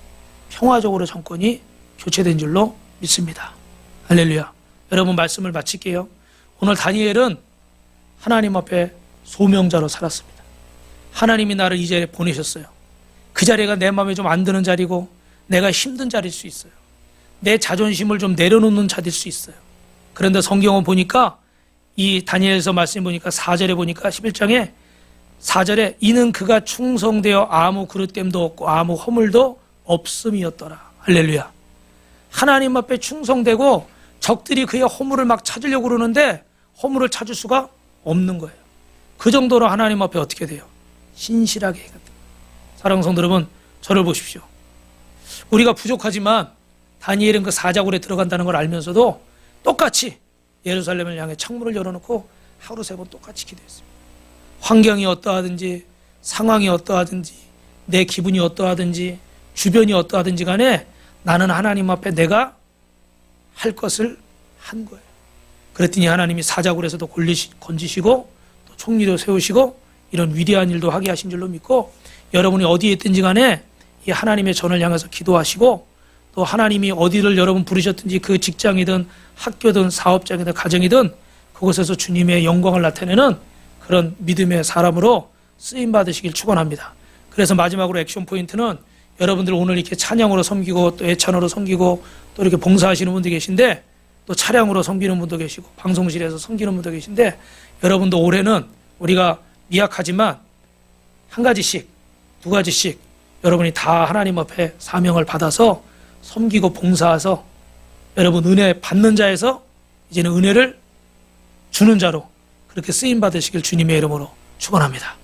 평화적으로 정권이 교체된 줄로 믿습니다. 할렐루야. 여러분 말씀을 마칠게요. 오늘 다니엘은 하나님 앞에 소명자로 살았습니다. 하나님이 나를 이 자리에 보내셨어요. 그 자리가 내 마음에 좀 안 드는 자리고 내가 힘든 자리일 수 있어요. 내 자존심을 좀 내려놓는 자리일 수 있어요. 그런데 성경은 보니까 이 다니엘서 말씀 보니까 4절에 보니까 11장에 4절에 이는 그가 충성되어 아무 그릇됨도 없고 아무 허물도 없음이었더라. 할렐루야. 하나님 앞에 충성되고 적들이 그의 허물을 막 찾으려고 그러는데 허물을 찾을 수가 없는 거예요. 그 정도로 하나님 앞에 어떻게 돼요? 신실하게 해야 돼요. 사랑하는 성도 여러분, 저를 보십시오. 우리가 부족하지만 다니엘은 그 사자굴에 들어간다는 걸 알면서도 똑같이 예루살렘을 향해 창문을 열어놓고 하루 3번 똑같이 기도했습니다. 환경이 어떠하든지 상황이 어떠하든지 내 기분이 어떠하든지 주변이 어떠하든지 간에 나는 하나님 앞에 내가 할 것을 한 거예요. 그랬더니 하나님이 사자굴에서도 건지시고 또 총리도 세우시고 이런 위대한 일도 하게 하신 줄로 믿고 여러분이 어디에 있든지 간에 이 하나님의 전을 향해서 기도하시고 또 하나님이 어디를 여러분 부르셨든지 그 직장이든 학교든 사업장이든 가정이든 그곳에서 주님의 영광을 나타내는 그런 믿음의 사람으로 쓰임 받으시길 축원합니다. 그래서 마지막으로 액션 포인트는 여러분들 오늘 이렇게 찬양으로 섬기고 또 애찬으로 섬기고 또 이렇게 봉사하시는 분도 계신데 또 차량으로 섬기는 분도 계시고 방송실에서 섬기는 분도 계신데 여러분도 올해는 우리가 미약하지만 한 가지씩 두 가지씩 여러분이 다 하나님 앞에 사명을 받아서 섬기고 봉사해서 여러분 은혜 받는 자에서 이제는 은혜를 주는 자로 그렇게 쓰임 받으시길 주님의 이름으로 축원합니다.